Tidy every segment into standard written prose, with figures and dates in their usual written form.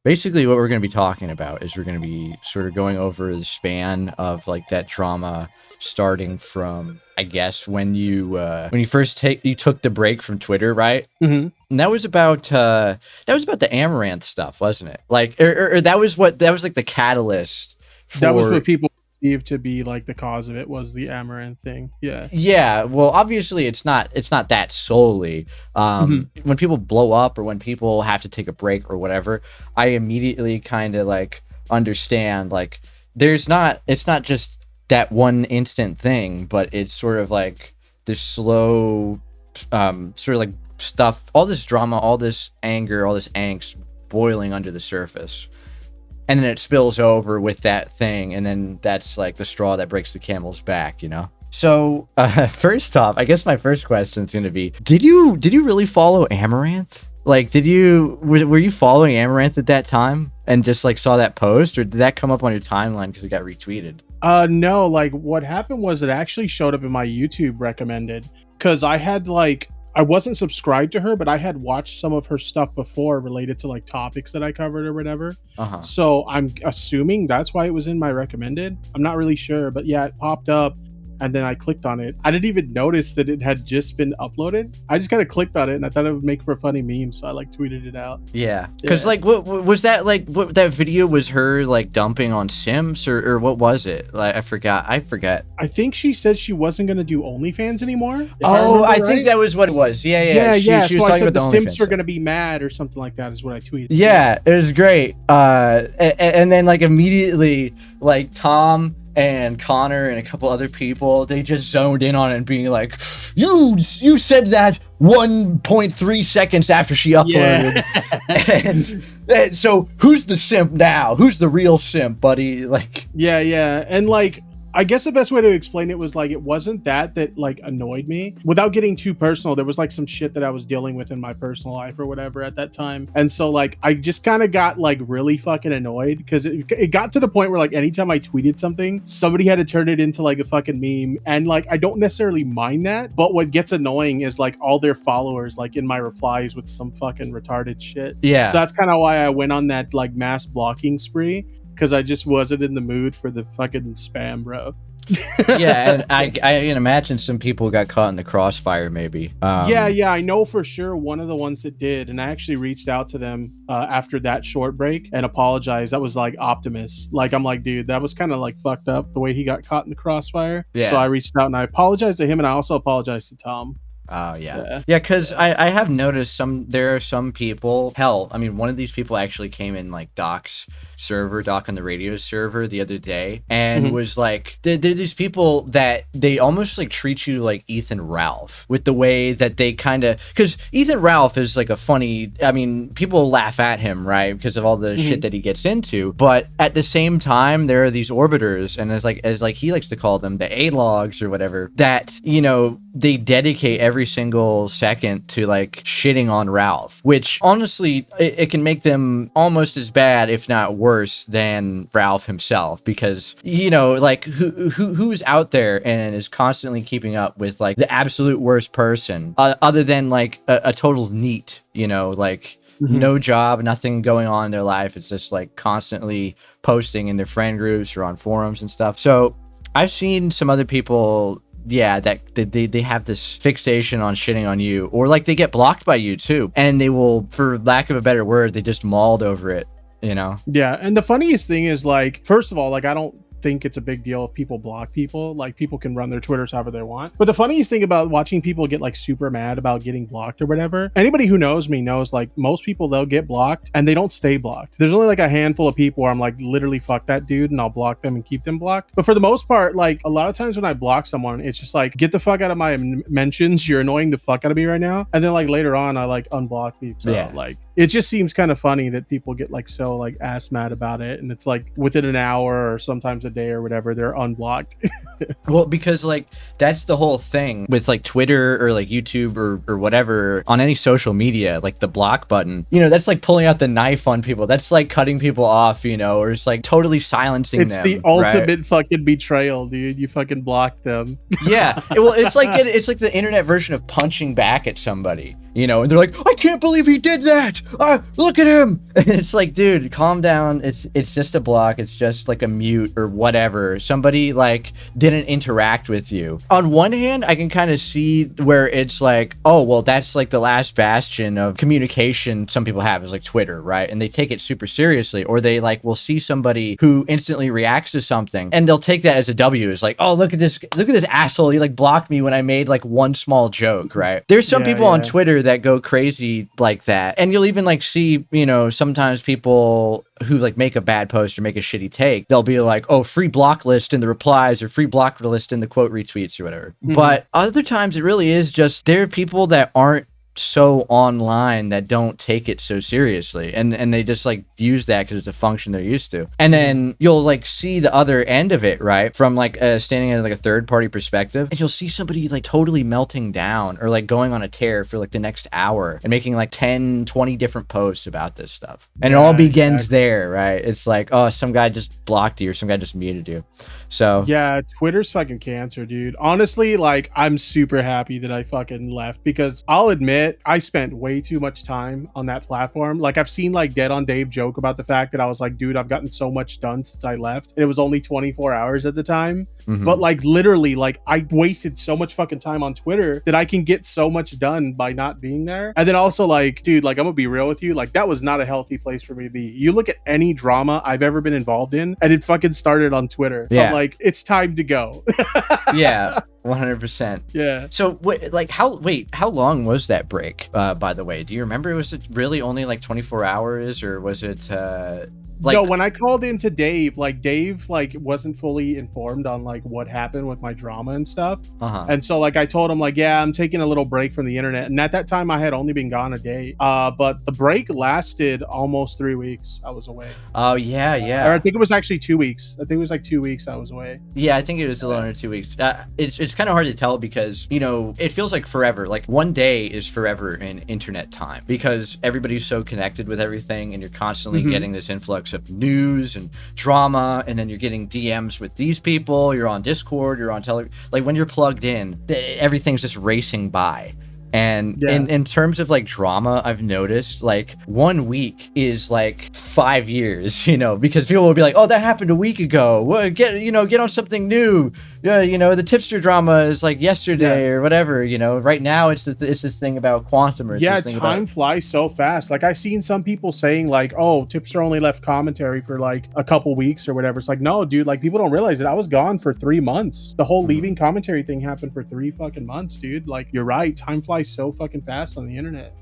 Basically, what we're going to be talking about is we're going to be sort of going over the span of like that drama, starting from, I guess, when you first took the break from Twitter, right? Mm-hmm. And that was about the Amouranth stuff, wasn't it? Like, or that was like the catalyst. That was what people believed to be like the cause of it, was the Amouranth thing. Yeah. Yeah. Well, obviously, it's not that solely. When people blow up or when people have to take a break or whatever, I immediately kind of like understand like it's not just that one instant thing, but it's sort of like this slow, sort of like stuff, all this drama, all this anger, all this angst boiling under the surface, and then it spills over with that thing, and then that's like the straw that breaks the camel's back, you know. So first off, I guess my first question is going to be, did you really follow Amouranth? Like, were you following Amouranth at that time and just like saw that post, or did that come up on your timeline because it got retweeted? No, like what happened was it actually showed up in my YouTube recommended, because I wasn't subscribed to her, but I had watched some of her stuff before related to like topics that I covered or whatever. So I'm assuming that's why it was in my recommended. I'm not really sure, but yeah, it popped up. And then I clicked on it. I didn't even notice that it had just been uploaded. I just kind of clicked on it and I thought it would make for a funny meme. So I like tweeted it out. Yeah. Because like, what was that like? What that video was her like dumping on Sims or what was it? Like, I forgot. I think she said she wasn't going to do OnlyFans anymore. I think that was what it was. Yeah. She so was I said the Sims were stuff. going to be mad or something like that is what I tweeted. Yeah, it was great. And then like immediately like Tom and Connor and a couple other people, they just zoned in on it and being like, you said that 1.3 seconds after she uploaded. And so who's the simp now? Who's the real simp, buddy? Like, yeah. And like, I guess the best way to explain it was like, it wasn't that like annoyed me. Without getting too personal, there was like some shit that I was dealing with in my personal life or whatever at that time. And so like, I just kind of got like really fucking annoyed because it got to the point where like anytime I tweeted something, somebody had to turn it into like a fucking meme. And like, I don't necessarily mind that, but what gets annoying is like all their followers like in my replies with some fucking retarded shit. Yeah. So that's kind of why I went on that like mass blocking spree. Because I just wasn't in the mood for the fucking spam, bro. Yeah, and I can imagine some people got caught in the crossfire, maybe. Yeah, I know for sure one of the ones that did, and I actually reached out to them after that short break and apologized. That was like Optimus. Like, I'm like, dude, that was kind of like fucked up the way he got caught in the crossfire. Yeah. So I reached out and I apologized to him, and I also apologized to Tom. Oh, yeah. Because I have noticed there are some people, hell, I mean, one of these people actually came in like Doc on the radio server the other day and was like, there are these people that they almost like treat you like Ethan Ralph with the way that they kind of, because Ethan Ralph is like a funny, I mean, people laugh at him, right? Because of all the shit that he gets into. But at the same time, there are these orbiters, and as like he likes to call them, the A-logs or whatever, that, you know, they dedicate every single second to like shitting on Ralph, which honestly it can make them almost as bad, if not worse, than Ralph himself, because, you know, like who's out there and is constantly keeping up with like the absolute worst person, other than like a total neat, you know, like no job, nothing going on in their life. It's just like constantly posting in their friend groups or on forums and stuff. So I've seen some other people, yeah, that they have this fixation on shitting on you, or like they get blocked by you too, and they will, for lack of a better word, they just mauled over it, you know? Yeah, and the funniest thing is, like, first of all, like, I don't think it's a big deal if people block people. Like, people can run their Twitters however they want. But the funniest thing about watching people get like super mad about getting blocked or whatever, anybody who knows me knows like most people, they'll get blocked and they don't stay blocked. There's only like a handful of people where I'm like, literally fuck that dude, and I'll block them and keep them blocked. But for the most part, like a lot of times when I block someone, it's just like, get the fuck out of my mentions, you're annoying the fuck out of me right now. And then like later on I like unblock you. So yeah, like it just seems kind of funny that people get like so like ass mad about it, and it's like within an hour or sometimes a day or whatever, they're unblocked. Well, because like that's the whole thing with like Twitter or like YouTube or whatever, on any social media, like the block button, you know, that's like pulling out the knife on people. That's like cutting people off, you know, or it's like totally silencing them. It's the ultimate fucking betrayal, dude. You fucking blocked them. Yeah. Well, it's like the internet version of punching back at somebody. you know, and they're like, I can't believe he did that. Look at him. And it's like, dude, calm down. It's just a block. It's just like a mute or whatever. Somebody like didn't interact with you. On one hand, I can kind of see where it's like, oh, well, that's like the last bastion of communication some people have is like Twitter, right? And they take it super seriously, or they like will see somebody who instantly reacts to something and they'll take that as a W. It's like, oh, look at this asshole. He like blocked me when I made like one small joke, right? There's some people on Twitter that go crazy like that. And you'll even like see, you know, sometimes people who like make a bad post or make a shitty take, they'll be like, oh, free block list in the replies or free block list in the quote retweets or whatever. But other times it really is just there are people that aren't so online that don't take it so seriously, and they just like use that because it's a function they're used to. And then you'll like see the other end of it, right, from like standing at like a third party perspective, and you'll see somebody like totally melting down or like going on a tear for like the next hour and making like 10-20 different posts about this stuff, and it all begins there, right? It's like, oh, some guy just blocked you or some guy just muted you. So yeah, Twitter's fucking cancer, dude. Honestly, like I'm super happy that I fucking left, because I'll admit I spent way too much time on that platform. Like I've seen like Dead on Dave joke about the fact that I was like, dude, I've gotten so much done since I left. And it was only 24 hours at the time. But like literally, like I wasted so much fucking time on Twitter that I can get so much done by not being there. And then also like, dude, like I'm gonna be real with you, like that was not a healthy place for me to be. You look at any drama I've ever been involved in and it fucking started on Twitter. So I'm like, it's time to go. Yeah. 100%. Yeah. So how long was that break, by the way? Do you remember? Was it really only like 24 hours or was it like, no, when I called into Dave like wasn't fully informed on like what happened with my drama and stuff. And so like I told him like, yeah, I'm taking a little break from the internet. And at that time I had only been gone a day. But the break lasted almost 3 weeks. I was away. Oh yeah. Or I think it was actually 2 weeks. I think it was like 2 weeks I was away. Yeah, I think it was a little under 2 weeks. It's kind of hard to tell because, you know, it feels like forever. Like one day is forever in internet time because everybody's so connected with everything and you're constantly getting this influx of news and drama, and then you're getting DMs with these people, you're on Discord, you're on television. Like when you're plugged in, everything's just racing by. And in terms of like drama, I've noticed like 1 week is like 5 years, you know, because people will be like, oh, that happened a week ago. Well, get on something new. Yeah, you know, the Tipster drama is like yesterday or whatever, you know. Right now it's this thing about quantum or time flies so fast. Like I've seen some people saying like, oh, Tipster only left commentary for like a couple weeks or whatever. It's like, no, dude, like people don't realize it. I was gone for 3 months. The whole leaving commentary thing happened for 3 fucking months, dude. Like you're right, time flies so fucking fast on the internet.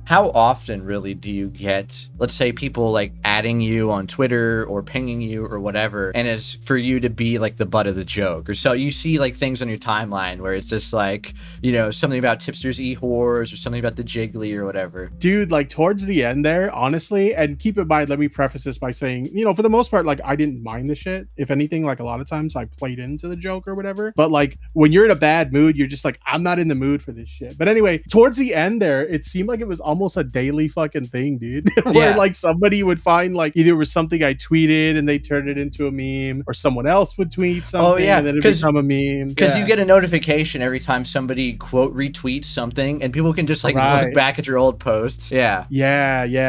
How often really do you get, let's say, people like adding you on Twitter or pinging you or whatever, and it's for you to be like the butt of the joke? Or so you see like things on your timeline where it's just like, you know, something about Tipster's e-whores or something about the Jiggly or whatever. Dude, like towards the end there, honestly, and keep in mind, let me preface this by saying, you know, for the most part, like I didn't mind the shit. If anything, like a lot of times I played into the joke or whatever. But like when you're in a bad mood, you're just like, I'm not in the mood for this shit. But anyway, towards the end there, it seemed like it was almost a daily fucking thing, dude. Where like somebody would find like either it was something I tweeted and they turned it into a meme, or someone else would tweet something and then it become a meme. Because you get a notification every time somebody quote retweets something, and people can just like look back at your old posts. Yeah,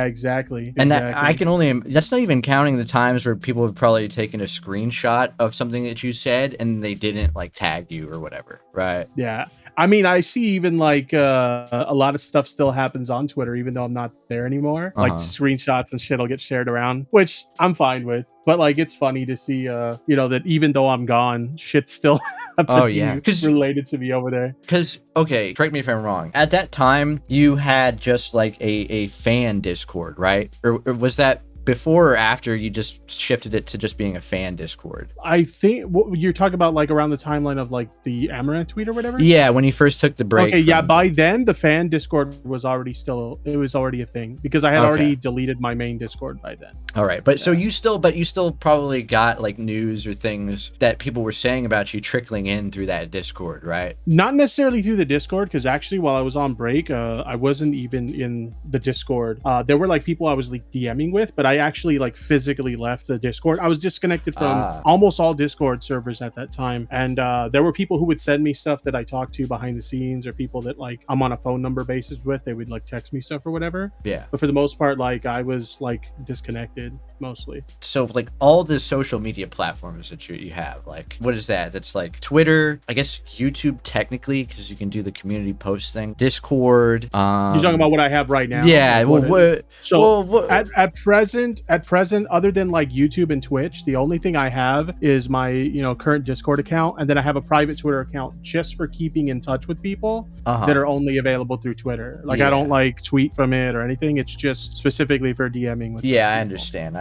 exactly. And that I can only, that's not even counting the times where people have probably taken a screenshot of something that you said and they didn't like tag you or whatever, right? Yeah. I mean, I see even like a lot of stuff still happens on Twitter, even though I'm not there anymore. Like screenshots and shit will get shared around, which I'm fine with. But like, it's funny to see, you know, that even though I'm gone, shit's still related to me over there. Because, okay, correct me if I'm wrong. At that time, you had just like a fan Discord, right? Or was that before or after you just shifted it to just being a fan Discord? I think what you're talking about, like around the timeline of like the Amouranth tweet or whatever. Yeah, when you first took the break. Okay, yeah. By then, the fan Discord was already a thing because I had already deleted my main Discord by then. All right, but so you still probably got like news or things that people were saying about you trickling in through that Discord, right? Not necessarily through the Discord, because actually while I was on break, I wasn't even in the Discord. There were like people I was like DMing with, but I I actually like physically left the Discord. I was disconnected from Ah. almost all Discord servers at that time. And there were people who would send me stuff that I talked to behind the scenes, or people that like I'm on a phone number basis with. They would like text me stuff or whatever. Yeah. But for the most part, like I was like disconnected mostly. So like all the social media platforms that you have, like what is that? That's like Twitter, I guess YouTube technically, because you can do the community post thing. Discord. You're talking about what I have right now. Yeah. At present, other than like YouTube and Twitch, the only thing I have is my current Discord account, and then I have a private Twitter account just for keeping in touch with people that are only available through Twitter. Like I don't like tweet from it or anything. It's just specifically for DMing with I understand.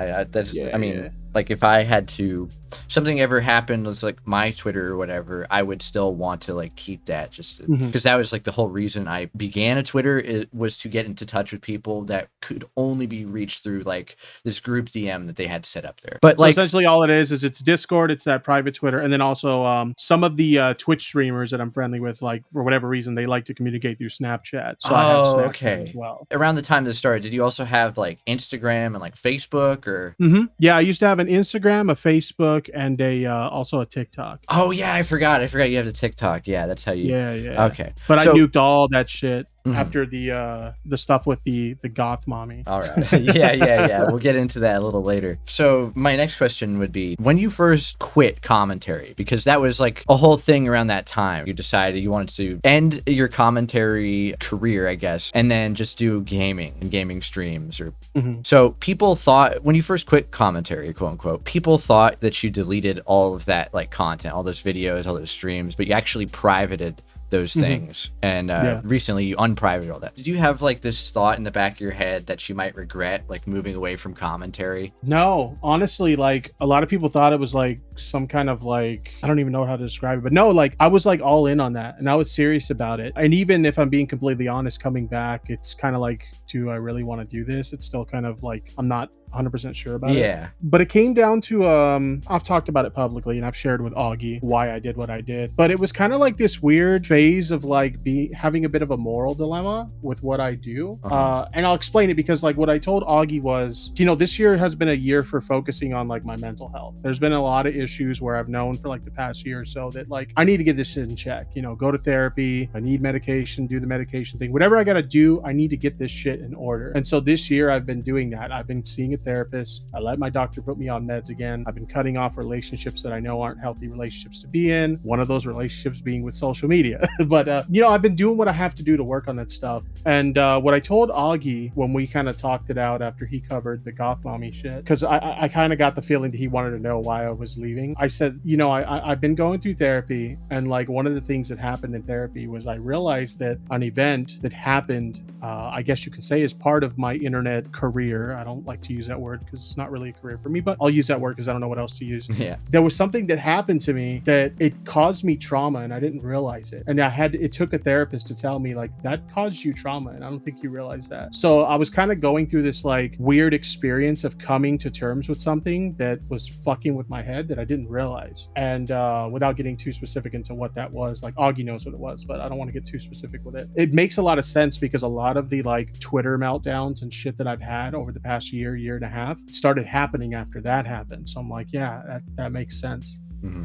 Like if I had to, something ever happened was like my Twitter or whatever, I would still want to like keep that just because that was like the whole reason I began a Twitter. It was to get into touch with people that could only be reached through like this group DM that they had set up there. But so like essentially all it is it's Discord, it's that private Twitter, and then also some of the Twitch streamers that I'm friendly with, like for whatever reason they like to communicate through Snapchat. So I have Snapchat as well. Around the time this started, did you also have like Instagram and like Facebook or? Yeah, I used to have an Instagram, a Facebook, and a also a TikTok. Oh yeah, I forgot you have the TikTok. Yeah, that's how you. Yeah. Okay, but I nuked all that shit after the stuff with the Goth mommy. All right. Yeah. We'll get into that a little later. So my next question would be, when you first quit commentary, because that was like a whole thing around that time. You decided you wanted to end your commentary career, I guess, and then just do gaming and gaming streams. Or so people thought when you first quit commentary, quote unquote, people thought that you deleted all of that like content, all those videos, all those streams, but you actually privated those things. And recently you unprivated all that. Did you have like this thought in the back of your head that you might regret like moving away from commentary? No, honestly, like a lot of people thought it was like some kind of like, I don't even know how to describe it, but no, like I was like all in on that and I was serious about it. And even if I'm being completely honest, coming back, it's kind of like, do I really want to do this? It's still kind of like, I'm not 100% sure about it. But it came down to I've talked about it publicly and I've shared with Augie why I did what I did, but it was kind of like this weird phase of like having a bit of a moral dilemma with what I do. And I'll explain it because like what I told Augie was, this year has been a year for focusing on like my mental health. There's been a lot of issues where I've known for like the past year or so that like I need to get this shit in check, go to therapy, I need medication, do the medication thing, whatever I got to do, I need to get this shit in order. And so this year I've been doing that. I've been seeing a therapist. I let my doctor put me on meds again. I've been cutting off relationships that I know aren't healthy relationships to be in. One of those relationships being with social media. But, I've been doing what I have to do to work on that stuff. And what I told Augie when we kind of talked it out after he covered the Goth mommy shit, because I kind of got the feeling that he wanted to know why I was leaving. I said, I've been going through therapy. And like one of the things that happened in therapy was I realized that an event that happened, I guess you could say, is part of my internet career. I don't like to use that word because it's not really a career for me, but I'll use that word because I don't know what else to use. There was something that happened to me that it caused me trauma and I didn't realize it. And it took a therapist to tell me like that caused you trauma and I don't think you realize that. So I was kind of going through this like weird experience of coming to terms with something that was fucking with my head that I didn't realize. And without getting too specific into what that was, like Augie knows what it was, but I don't want to get too specific with it. It makes a lot of sense because a lot of the like Twitter meltdowns and shit that I've had over the past year and a half started happening after that happened. So I'm like, yeah, that makes sense.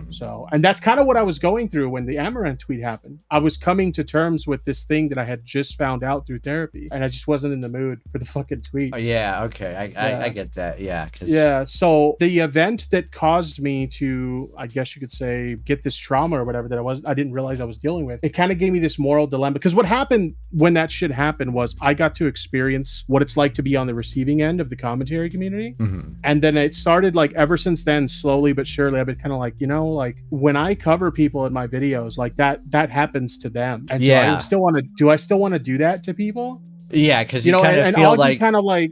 So, and that's kind of what I was going through when the Amouranth tweet happened. I was coming to terms with this thing that I had just found out through therapy, and I just wasn't in the mood for the fucking tweets. I get that. So the event that caused me to, I guess you could say, get this trauma or whatever that I didn't realize I was dealing with, it kind of gave me this moral dilemma. Because what happened when that shit happened was I got to experience what it's like to be on the receiving end of the commentary community. And then it started like ever since then, slowly but surely, I've been kind of like, like when I cover people in my videos, like that happens to them. And do I still want to do that to people? Yeah, because you kind of feel Augie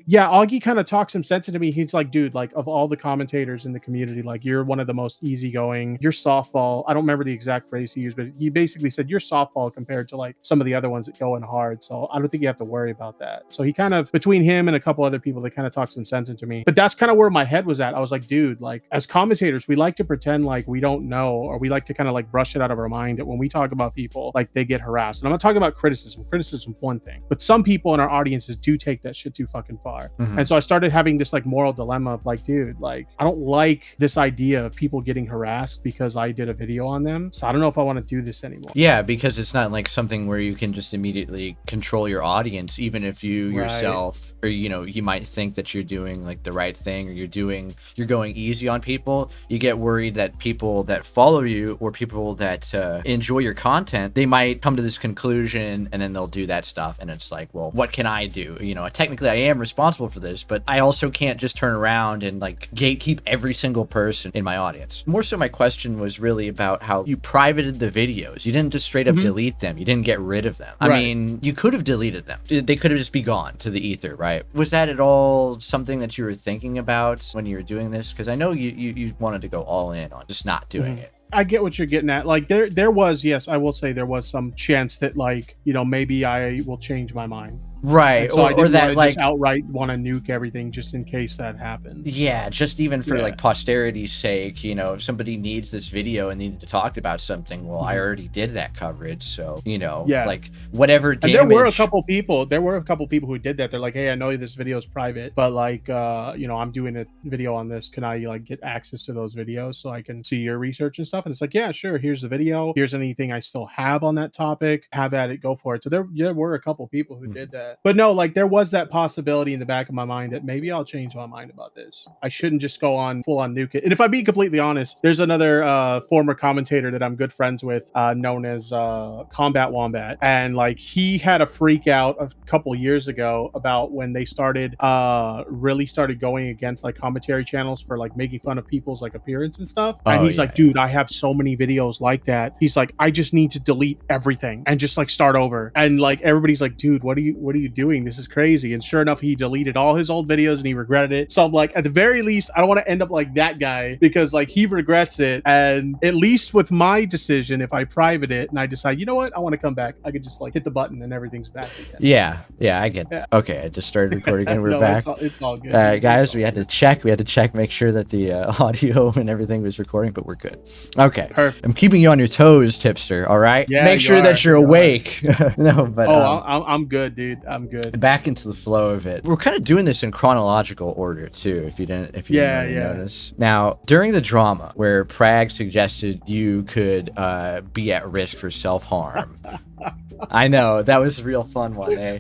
Augie kind of talks some sense into me. He's like, dude, like of all the commentators in the community, like you're one of the most easygoing. You're softball. I don't remember the exact phrase he used, but he basically said you're softball compared to like some of the other ones that go in hard. So I don't think you have to worry about that. So he kind of, between him and a couple other people, they kind of talked some sense into me. But that's kind of where my head was at. I was like, dude, like as commentators, we like to pretend like we don't know, or we like to kind of like brush it out of our mind that when we talk about people, like they get harassed. And I'm not talking about criticism. Criticism's one thing, but some people people in our audiences do take that shit too fucking far. And so I started having this like moral dilemma of like, dude, like I don't like this idea of people getting harassed because I did a video on them. So I don't know if I want to do this anymore. Yeah, because it's not like something where you can just immediately control your audience, even if you yourself, or you know, you might think that you're doing like the right thing, or you're going easy on people. You get worried that people that follow you or people that enjoy your content, they might come to this conclusion and then they'll do that stuff. And it's like, well, what can I do? You know, technically I am responsible for this, but I also can't just turn around and like gatekeep every single person in my audience. More so my question was really about how you privated the videos. You didn't just straight up delete them. You didn't get rid of them. I mean, you could have deleted them. They could have just be gone to the ether, right? Was that at all something that you were thinking about when you were doing this? Because I know you wanted to go all in on just not doing it. I get what you're getting at. Like there was, yes, I will say there was some chance that like, you know, maybe I will change my mind. Right. And so I didn't that like just outright want to nuke everything just in case that happened. Yeah, just even for like posterity's sake, you know, if somebody needs this video and needed to talk about something, well, I already did that coverage. So, you know, like whatever damage. And there were a couple people who did that. They're like, hey, I know this video is private, but like you know, I'm doing a video on this. Can I like get access to those videos so I can see your research and stuff? And it's like, yeah, sure. Here's the video. Here's anything I still have on that topic. Have at it, go for it. So there were a couple people who did that. But no, like there was that possibility in the back of my mind that maybe I'll change my mind about this. I shouldn't just go on full on nuke it. And if I'm being completely honest, there's another former commentator that I'm good friends with, known as Combat Wombat, and like he had a freak out a couple years ago about when they really started going against like commentary channels for like making fun of people's like appearance and stuff. And he's like, dude, I have so many videos like that. He's like, I just need to delete everything and just like start over. And like everybody's like, dude, what are you doing? This is crazy. And sure enough, he deleted all his old videos and he regretted it. So I'm like, at the very least, I don't want to end up like that guy, because like he regrets it. And at least with my decision, if I private it and I decide, you know what, I want to come back, I could just like hit the button and everything's back again. Yeah, I get it. Okay, I just started recording and we're no, back. It's all good. Guys, we had to check, make sure that the audio and everything was recording, but we're good. Okay. Perfect. I'm keeping you on your toes, Tipster, all right? Yeah, make sure that you're awake. No, but I'm good, dude. I'm good. Back into the flow of it. We're kind of doing this in chronological order too, if you didn't notice. Now, during the drama where Prag suggested you could be at risk for self-harm. I know, that was a real fun one, eh?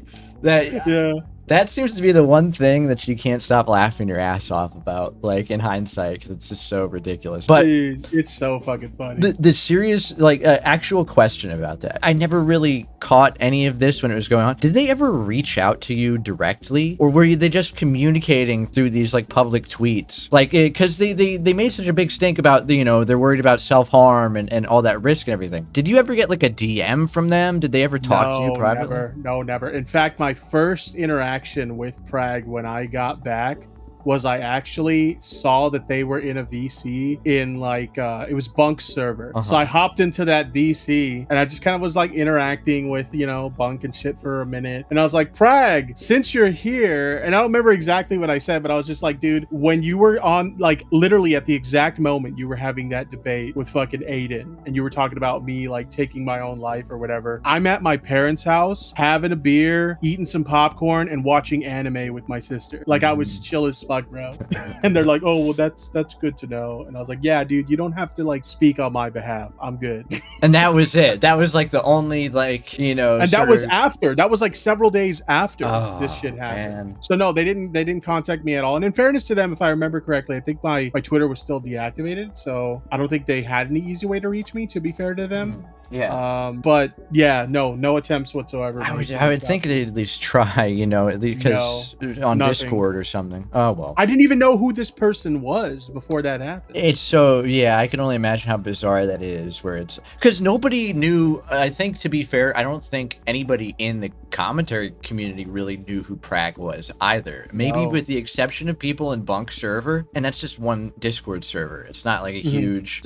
That seems to be the one thing that you can't stop laughing your ass off about, like in hindsight, because it's just so ridiculous. But dude, it's so fucking funny. The serious, like, actual question about that. I never really caught any of this when it was going on. Did they ever reach out to you directly, or were they just communicating through these like public tweets? Like, because they made such a big stink about, you know, they're worried about self-harm and all that risk and everything. Did you ever get like a DM from them? Did they ever talk to you privately? Never. In fact, my first interaction with Prag when I got back was I actually saw that they were in a VC in like it was Bunk's server. So I hopped into that VC and I just kind of was like interacting with, you know, Bunk and shit for a minute. And I was like, Prag, since you're here, and I don't remember exactly what I said, but I was just like, dude, when you were on, like literally at the exact moment you were having that debate with fucking Aiden and you were talking about me like taking my own life or whatever, I'm at my parents' house having a beer, eating some popcorn and watching anime with my sister. Like I was chill as fuck, bro. And they're like, oh well, that's good to know. And I was like, yeah, dude, you don't have to like speak on my behalf, I'm good. And that was it. That was like the only, like, you know, and that was like several days after this shit happened. Man. So no, they didn't contact me at all. And in fairness to them, if I remember correctly, I think my Twitter was still deactivated, so I don't think they had any easy way to reach me, to be fair to them. But yeah, no attempts whatsoever. I would think they'd at least try, you know, because on nothing. Discord or something. Oh well. I didn't even know who this person was before that happened. It's so, yeah, I can only imagine how bizarre that is, where it's because nobody knew. I think, to be fair, I don't think anybody in the commentary community really knew who Prag was either. Maybe with the exception of people in Bunk's server, and that's just one Discord server. It's not like a huge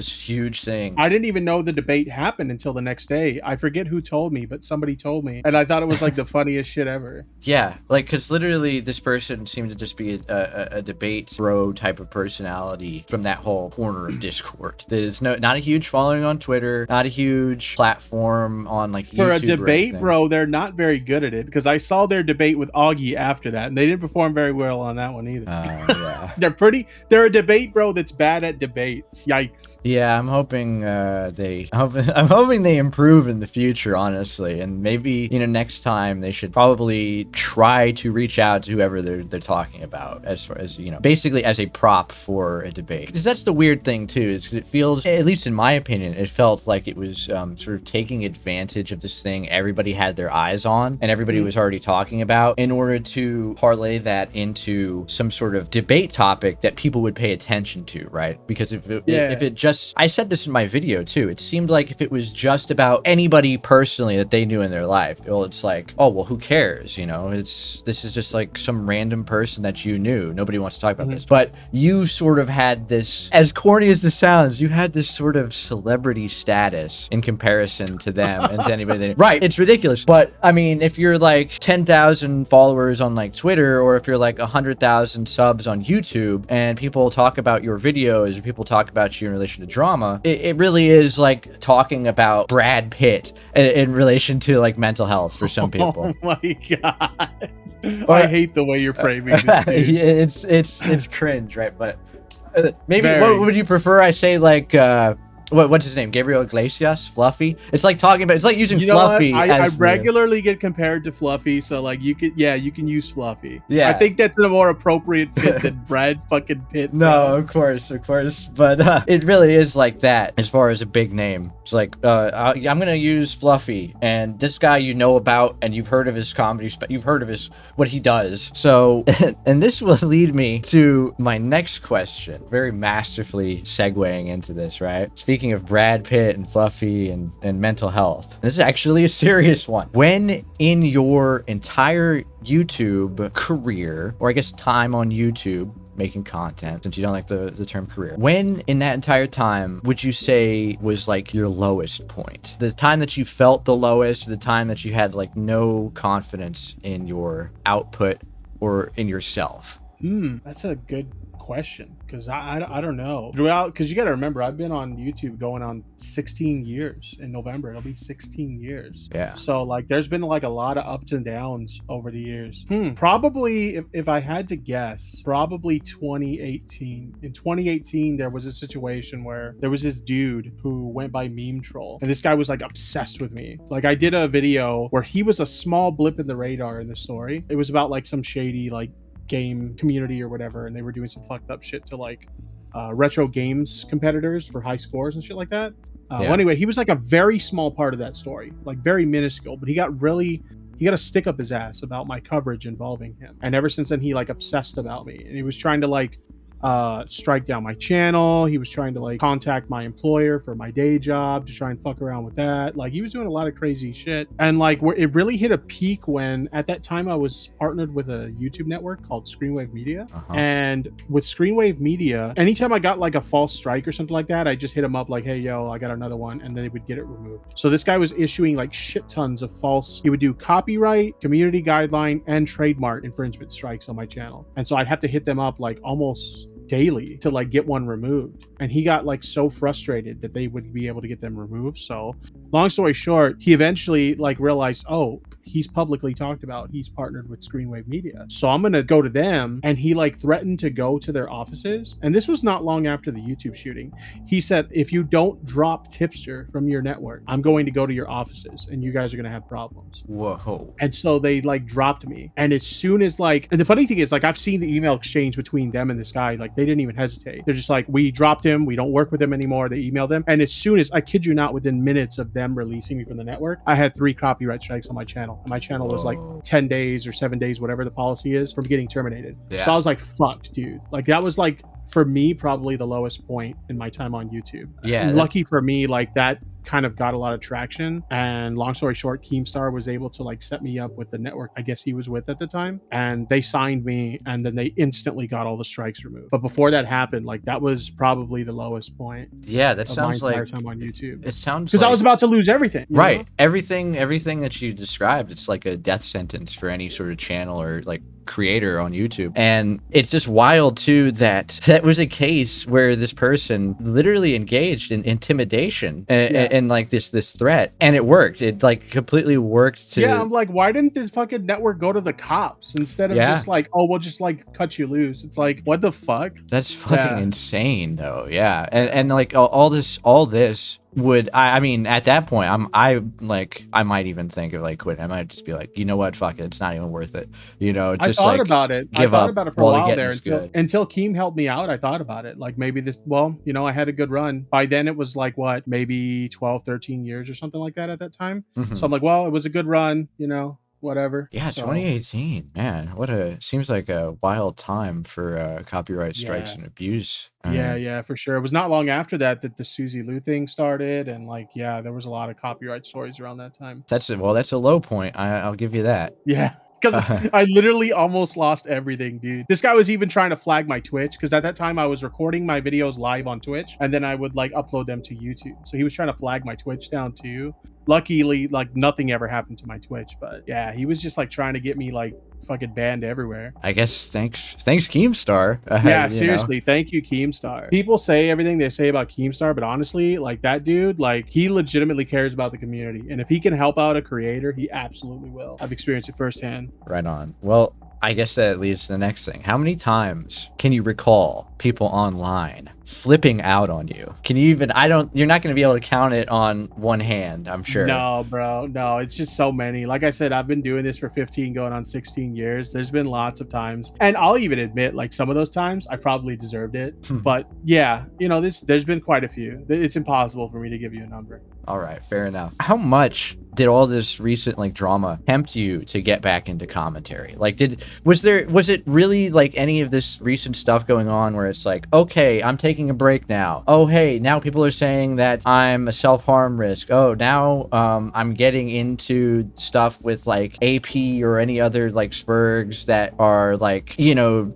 thing. I didn't even know the debate happened until until the next day. I forget who told me, but somebody told me, and I thought it was like the funniest shit ever. Yeah, like, because literally this person seemed to just be a debate bro type of personality from that whole corner of Discord. There's not a huge following on Twitter, not a huge platform on like For YouTube a debate bro, they're not very good at it, because I saw their debate with Augie after that, and they didn't perform very well on that one either. Yeah. They're a debate bro that's bad at debates. Yikes. Yeah, I'm hoping I'm hoping they improve in the future, honestly, and maybe next time they should probably try to reach out to whoever they're talking about, as far as basically as a prop for a debate. Because that's the weird thing too, is it feels, at least in my opinion, it felt like it was sort of taking advantage of this thing everybody had their eyes on and everybody was already talking about, in order to parlay that into some sort of debate topic that people would pay attention to, right? Because if it just, I said this in my video too, it seemed like if it was just about anybody personally that they knew in their life, well, it's like, oh well, who cares? This is just like some random person that you knew. Nobody wants to talk about this. But you sort of had this, as corny as this sounds, you had this sort of celebrity status in comparison to them and to anybody they knew. Right, it's ridiculous. But I mean, if you're like 10,000 followers on like Twitter, or if you're like 100,000 subs on YouTube, and people talk about your videos, or people talk about you in relation to drama, it really is like talking about Brad Pitt in relation to like mental health for some people. Oh my god. I hate the way you're framing this. It's cringe, right? But maybe what would you prefer? I say like what's his name? Gabriel Iglesias, Fluffy. It's like talking about, it's like using Fluffy. I regularly get compared to Fluffy, so like you can use Fluffy. Yeah, I think that's a more appropriate fit than Brad fucking Pitt. No, of course, but it really is like that as far as a big name. It's like I'm gonna use Fluffy, and this guy you know about, and you've heard of his comedy, you've heard of what he does. So, and this will lead me to my next question, very masterfully segueing into this, right? Speaking of Brad Pitt and Fluffy and mental health, this is actually a serious one. When in your entire YouTube career, or I guess time on YouTube making content, since you don't like the term career, when in that entire time would you say was like your lowest point? The time that you felt the lowest, the time that you had like no confidence in your output or in yourself? That's a good question, because I don't know. Throughout, because you got to remember, I've been on YouTube going on 16 years. In November it'll be 16 years. Yeah, so like there's been like a lot of ups and downs over the years. Probably, if I had to guess, probably 2018. In 2018 there was a situation where there was this dude who went by Meme Troll, and this guy was like obsessed with me. Like, I did a video where he was a small blip in the radar in the story. It was about like some shady like game community or whatever, and they were doing some fucked up shit to like retro games competitors for high scores and shit like that. Well, anyway, he was like a very small part of that story, like very minuscule, but he got a stick up his ass about my coverage involving him, and ever since then he like obsessed about me, and he was trying to like strike down my channel. He was trying to like contact my employer for my day job to try and fuck around with that. Like, he was doing a lot of crazy shit, and like it really hit a peak when at that time I was partnered with a YouTube network called Screenwave Media. And with Screenwave Media, anytime I got like a false strike or something like that, I just hit him up like, hey yo, I got another one, and then they would get it removed. So this guy was issuing like shit tons of false, he would do copyright, community guideline, and trademark infringement strikes on my channel, and so I'd have to hit them up like almost daily to like get one removed, and he got like so frustrated that they would be able to get them removed. So long story short, he eventually like realized, oh, he's publicly talked about he's partnered with Screenwave Media, so I'm gonna go to them. And he like threatened to go to their offices, and this was not long after the YouTube shooting. He said, if you don't drop Tipster from your network, I'm going to go to your offices and you guys are gonna have problems. Whoa. And so they like dropped me, and as soon as like, and the funny thing is, like, I've seen the email exchange between them and this guy. Like, they didn't even hesitate. They're just like, we dropped him, we don't work with him anymore. They emailed him, and as soon as, I kid you not, within minutes of them releasing me from the network, I had 3 copyright strikes on my channel. And my channel was like 10 days or 7 days, whatever the policy is, from getting terminated. So I was like, fucked, dude. Like, that was like for me, probably the lowest point in my time on YouTube. Yeah, And lucky for me, like that kind of got a lot of traction. And long story short, Keemstar was able to like set me up with the network I guess he was with at the time. And they signed me, and then they instantly got all the strikes removed. But before that happened, like that was probably the lowest point yeah, that of my sounds entire like time on YouTube. it sounds Because like I was about to lose everything. you right. know? Everything that you described, it's like a death sentence for any sort of channel or like creator on YouTube. And it's just wild too that that was a case where this person literally engaged in intimidation and like this threat, and it worked. It like completely worked to Yeah, I'm like, why didn't this fucking network go to the cops instead of just like, oh, we'll just like cut you loose? It's like, what the fuck? That's fucking insane though. Yeah. And like all this would I mean at that point I might even think of like quitting. I might just be like, you know what, fuck it, it's not even worth it. You know, just I thought like about it. give I thought up about it for a while the while there getting's good. until Keem helped me out. I thought about it. Like maybe this, well, you know, I had a good run. By then it was like what, maybe 12, 13 years or something like that at that time. Mhm. So I'm like, well, it was a good run, you know, whatever. Yeah, So, 2018, man, seems like a wild time for copyright strikes and abuse. Yeah, for sure. It was not long after that the Susie Lou thing started, and like, yeah, there was a lot of copyright stories around that time. That's a low point. I'll give you that. Yeah. Because I literally almost lost everything, dude. This guy was even trying to flag my Twitch, because at that time I was recording my videos live on Twitch, and then I would like upload them to YouTube. So he was trying to flag my Twitch down too. Luckily, like nothing ever happened to my Twitch, but yeah, he was just like trying to get me like fucking banned everywhere. I guess thanks Keemstar. Yeah, seriously, thank you, Keemstar. People say everything they say about Keemstar, but honestly, like that dude, like he legitimately cares about the community, and if he can help out a creator, he absolutely will. I've experienced it firsthand. Right on. Well, I guess that leads to the next thing. How many times can you recall people online flipping out on you? Can you even, you're not going to be able to count it on one hand, I'm sure. No, bro. No, it's just so many. Like I said, I've been doing this for 15 going on 16 years. There's been lots of times. And I'll even admit, like some of those times, I probably deserved it. But yeah, you know, there's been quite a few. It's impossible for me to give you a number. All right, fair enough. How much did all this recent like drama tempt you to get back into commentary? Like was it really like any of this recent stuff going on where it's like, okay, I'm taking a break now. Oh, hey, now people are saying that I'm a self-harm risk. Oh, now I'm getting into stuff with like AP or any other like spurgs that are like, you know,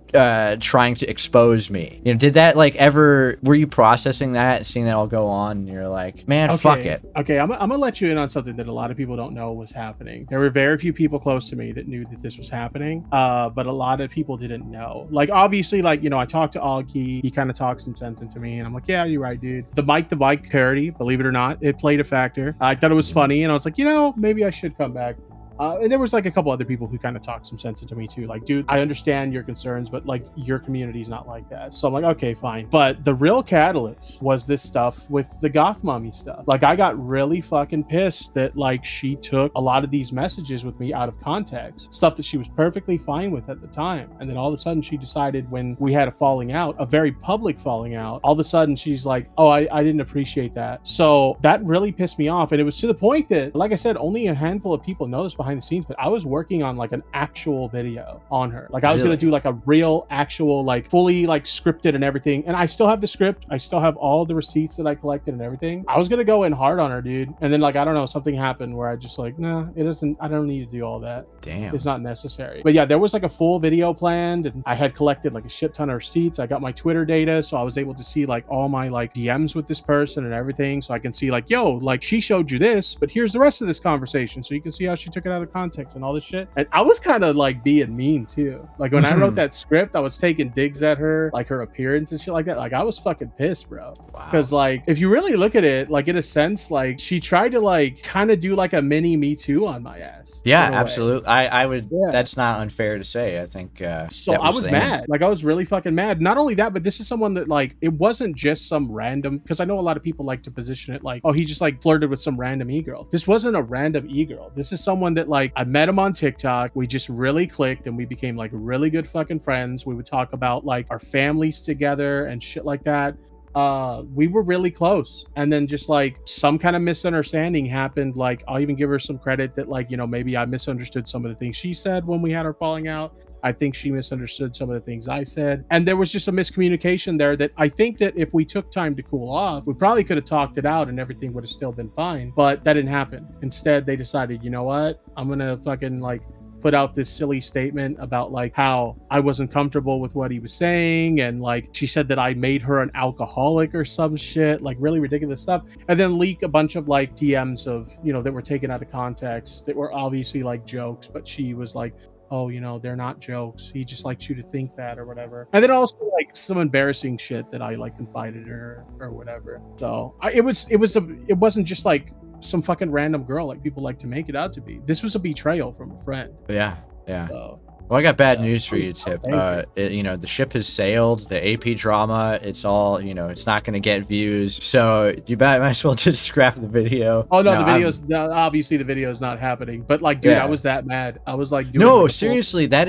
trying to expose me. You know, did that like ever, were you processing that, seeing that all go on, and you're like, man, okay, fuck it. Okay, I'm gonna let you in on something that a lot of people don't know was happening. There were very few people close to me that knew that this was happening, but a lot of people didn't know. Like obviously, like, you know, I talked to Augie, he kind of talked some sense into me, and I'm like, yeah, you're right, dude. The mic parody, believe it or not, it played a factor. I thought it was funny, and I was like, you know, maybe I should come back. And there was like a couple other people who kind of talked some sense into me too. Like, dude, I understand your concerns, but like your community's not like that. So I'm like, okay, fine. But the real catalyst was this stuff with the Goth Mommy stuff. Like I got really fucking pissed that like she took a lot of these messages with me out of context, stuff that she was perfectly fine with at the time. And then all of a sudden she decided, when we had a falling out, a very public falling out, all of a sudden she's like, oh, I didn't appreciate that. So that really pissed me off. And it was to the point that, like I said, only a handful of people know this behind the scenes, but I was working on like an actual video on her. Like I was gonna do like a real actual, like fully like scripted and everything. And I still have the script. I still have all the receipts that I collected and everything. I was gonna go in hard on her, dude. And then like, I don't know, something happened where I just like, nah, it doesn't, I don't need to do all that. Damn. It's not necessary. But yeah, there was like a full video planned, and I had collected like a shit ton of receipts. I got my Twitter data, so I was able to see like all my like DMs with this person and everything. So I can see like, yo, like she showed you this, but here's the rest of this conversation. So you can see how she took it out of context and all this shit. And I was kind of like being mean too. Like when I wrote that script, I was taking digs at her, like her appearance and shit like that. Like I was fucking pissed, bro. Because like, if you really look at it, like in a sense, like she tried to like kind of do like a mini Me Too on my ass. Yeah, absolutely. I would, that's not unfair to say. I think so I was mad. Like I was really fucking mad. Not only that, but this is someone that like, it wasn't just some random, because I know a lot of people like to position it like, oh, he just like flirted with some random e-girl. This wasn't a random e-girl. This is someone that like, I met him on TikTok. We just really clicked and we became like really good fucking friends. We would talk about like our families together and shit like that. We were really close, and then just like some kind of misunderstanding happened. Like I'll even give her some credit that like, you know, maybe I misunderstood some of the things she said when we had our falling out. I think she misunderstood some of the things I said. And there was just a miscommunication there that I think that if we took time to cool off, we probably could have talked it out and everything would have still been fine. But that didn't happen. Instead, they decided, you know what? I'm going to fucking like put out this silly statement about like how I wasn't comfortable with what he was saying, and like she said that I made her an alcoholic or some shit, like really ridiculous stuff, and then leak a bunch of like DMs of, you know, that were taken out of context that were obviously like jokes, but she was like, oh, you know, they're not jokes, he just likes you to think that or whatever. And then also like some embarrassing shit that I like confided in her or whatever. So it wasn't just like some fucking random girl like people like to make it out to be. This was a betrayal from a friend. Yeah. So, well, I got bad news for you, Tip. You know, the ship has sailed. The AP drama, it's all, you know, it's not going to get views. So you might as well just scrap the video. Oh, no, the video's, obviously the video is not happening. But like, dude, I was that mad. I was like, doing like seriously, that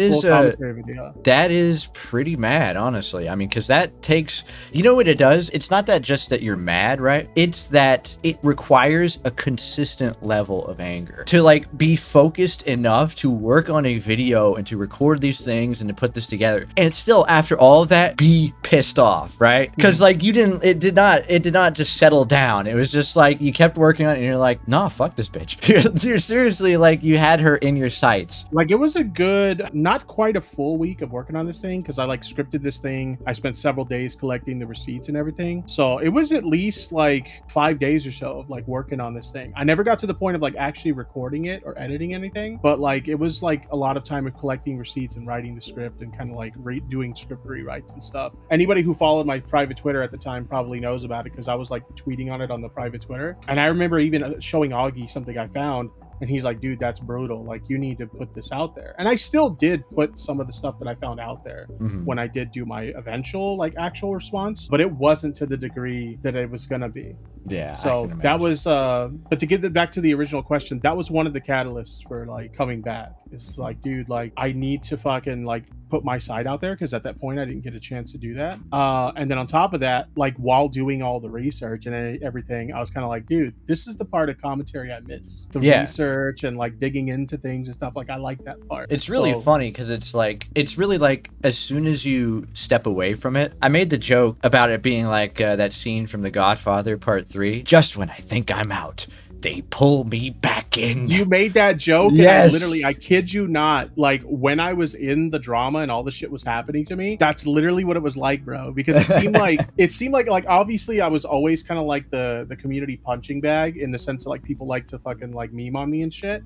is pretty mad, honestly. I mean, because that takes, you know what it does? It's not that just that you're mad, right? It's that it requires a consistent level of anger to like be focused enough to work on a video and to record these things and to put this together, and still after all of that be pissed off, right? Because like it did not just settle down. It was just like you kept working on it and you're like, nah, fuck this bitch. You're seriously like, you had her in your sights. Like, it was a good, not quite a full week of working on this thing, because I like scripted this thing. I spent several days collecting the receipts and everything, so it was at least like 5 days or so of like working on this thing. I never got to the point of like actually recording it or editing anything, but like it was like a lot of time of collecting receipts and writing the script and kind of like doing script rewrites and stuff. Anybody who followed my private Twitter at the time probably knows about it, because I was like tweeting on it on the private Twitter. And I remember even showing Augie something I found, and he's like, dude, that's brutal, like you need to put this out there. And I still did put some of the stuff that I found out there when I did do my eventual like actual response, but it wasn't to the degree that it was gonna be. Yeah, so that was but to get back to the original question, that was one of the catalysts for like coming back. It's like, dude, like I need to fucking like put my side out there, because at that point I didn't get a chance to do that. And then on top of that, like while doing all the research and everything, I was kind of like, dude, this is the part of commentary I miss. The research and like digging into things and stuff. Like I like that part. It's really funny because it's really like as soon as you step away from it, I made the joke about it being like that scene from The Godfather Part 3. Just when I think I'm out, they pull me back in. You made that joke. Yes. And I kid you not, like when I was in the drama and all the shit was happening to me, that's literally what it was like, bro. Because it seemed like obviously I was always kind of like the community punching bag, in the sense that like people like to fucking like meme on me and shit,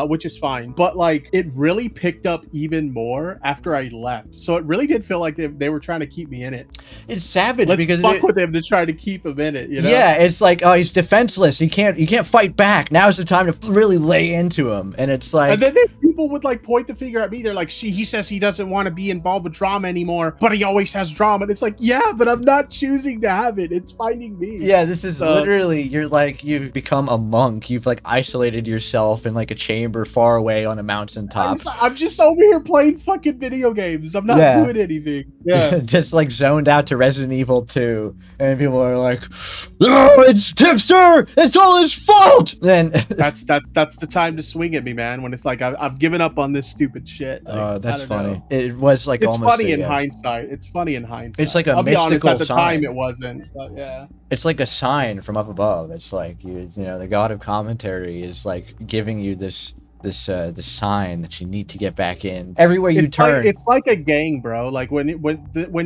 which is fine. But like it really picked up even more after I left. So it really did feel like they were trying to keep me in it. It's savage. Let's because fuck with him to try to keep him in it, you know? Yeah, it's like, oh, he's defenseless. You can't fight back. Now's the time to really lay into him. And it's like, and then people would like point the finger at me. They're like, see, he says he doesn't want to be involved with drama anymore, but he always has drama. And it's like, yeah, but I'm not choosing to have it. It's finding me. Yeah, this is literally, you're like, you've become a monk. You've like isolated yourself in like a chamber far away on a mountaintop. I'm just over here playing fucking video games. I'm not doing anything. Yeah. Just like zoned out to Resident Evil 2. And people are like, oh, it's Tipster. It's all his fault. And that's the time to swing at me, man. When it's like I've given up on this stupid shit. Like, that's funny. It was like, it's almost funny in hindsight. It's funny in hindsight. It's like a I'll be honest, mystical at the sign. time it wasn't, but yeah. It's like a sign from up above. It's like you know, the god of commentary is like giving you this sign that you need to get back in everywhere you turn. It's like a gang, bro. Like when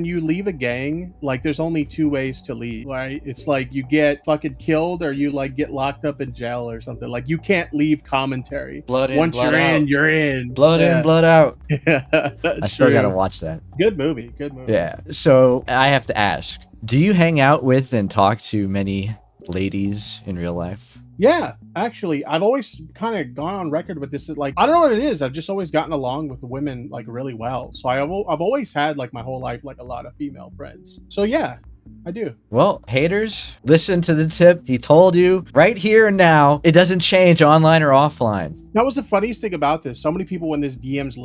you leave a gang, like there's only two ways to leave, right? It's like you get fucking killed or you like get locked up in jail or something. Like you can't leave commentary. Blood in, once blood you're out. in, you're in. Blood in, blood out. I still true. gotta watch that. Good movie. Yeah. So I have to ask, do you hang out with and talk to many ladies in real life? Yeah, actually, I've always kind of gone on record with this. Like, I don't know what it is. I've just always gotten along with women like really well. So I've always had like my whole life like a lot of female friends. So yeah, I do. Well, haters, listen to the tip. He told you right here and now. It doesn't change online or offline. That was the funniest thing about this. So many people, when this DMs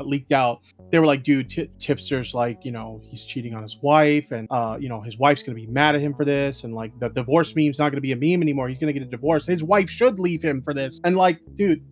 leaked out, they were like, dude, Tipster's like, you know, he's cheating on his wife, and you know, his wife's gonna be mad at him for this, and like the divorce meme's not gonna be a meme anymore. He's gonna get a divorce. His wife should leave him for this. And like, dude,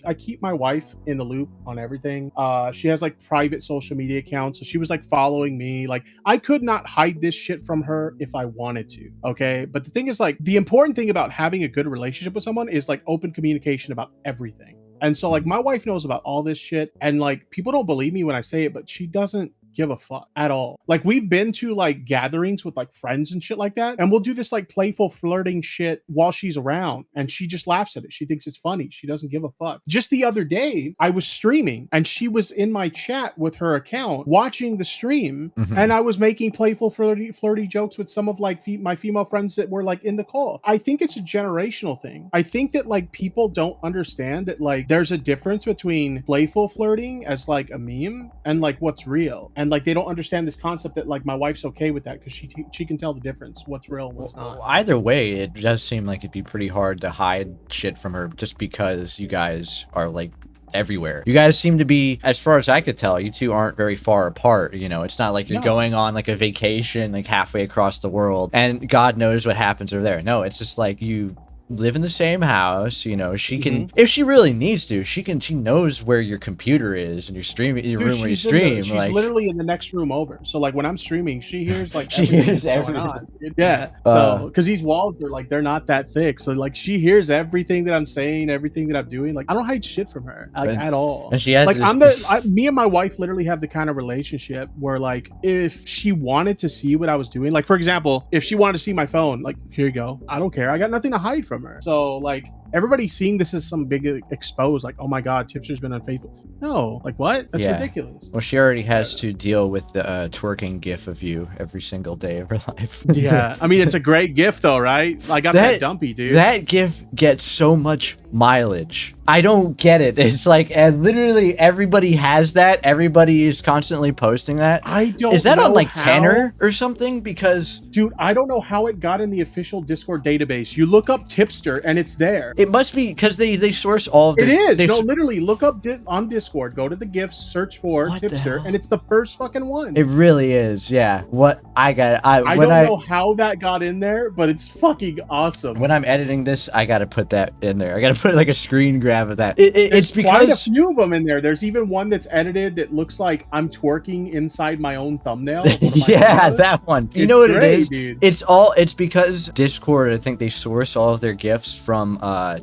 I keep my wife in the loop on everything. She has like private social media accounts, so she was like following me. Like, I could not hide this shit from her if I wanted to. Okay, but the thing is, like, the important thing about having a good relationship with someone is like open communication about everything. And so like my wife knows about all this shit, and like people don't believe me when I say it, but she doesn't give a fuck at all. Like, we've been to like gatherings with like friends and shit like that, and we'll do this like playful flirting shit while she's around, and she just laughs at it. She thinks it's funny. She doesn't give a fuck. Just the other day I was streaming and she was in my chat with her account watching the stream, and I was making playful flirty jokes with some of like my female friends that were like in the call. I think it's a generational thing. I think that like people don't understand that like there's a difference between playful flirting as like a meme and like what's real. And like they don't understand this concept that like my wife's okay with that because she can tell the difference, what's real and what's not. Either way, it does seem like it'd be pretty hard to hide shit from her just because you guys are like everywhere. You guys seem to be, as far as I could tell, you two aren't very far apart. You know, it's not like you're going on like a vacation like halfway across the world and God knows what happens over there. No, it's just like you live in the same house. You know, she can, if she really needs to, she knows where your computer is and your room where you stream. She's like, literally in the next room over. So like when I'm streaming, she hears like she hears everything. On. Yeah. So because these walls are like, they're not that thick. So like she hears everything that I'm saying, everything that I'm doing. Like I don't hide shit from her like at all. And she has like me and my wife literally have the kind of relationship where like if she wanted to see what I was doing, like for example, if she wanted to see my phone, like here you go. I don't care. I got nothing to hide from her. So like everybody seeing this as some big expose, like, oh my God, Tipster's been unfaithful. No, like what? That's ridiculous. Well, she already has to deal with the twerking gif of you every single day of her life. Yeah, I mean, it's a great gif though, right? I got that dumpy, dude. That gif gets so much mileage. I don't get it. It's like, and literally everybody has that. Everybody is constantly posting that. I don't. Is that know on like how, Tenor or something? Because dude, I don't know how it got in the official Discord database. You look up Tipster and it's there. It must be because they source all of it is. No, literally look up on Discord, go to the GIFs, search for Tipster, and it's the first fucking one. It really is. Yeah. What I got. I don't know how that got in there, but it's fucking awesome. When I'm editing this, I got to put that in there. I got to put like a screen grab of that. It's because quite a few of them in there. There's even one that's edited that looks like I'm twerking inside my own thumbnail. Yeah, that one. You know what it is? Dude. It's because Discord, I think they source all of their GIFs from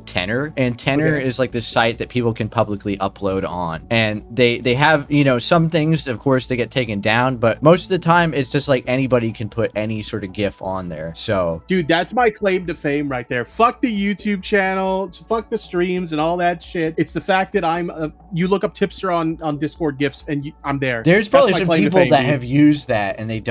Tenor, and Tenor is like this site that people can publicly upload on, and they have, you know, some things of course they get taken down, but most of the time it's just like anybody can put any sort of GIF on there. So dude, that's my claim to fame right there. Fuck the YouTube channel, fuck the streams and all that shit. It's the fact that you look up Tipster on Discord GIFs and I'm there. There's probably some people that have used that and they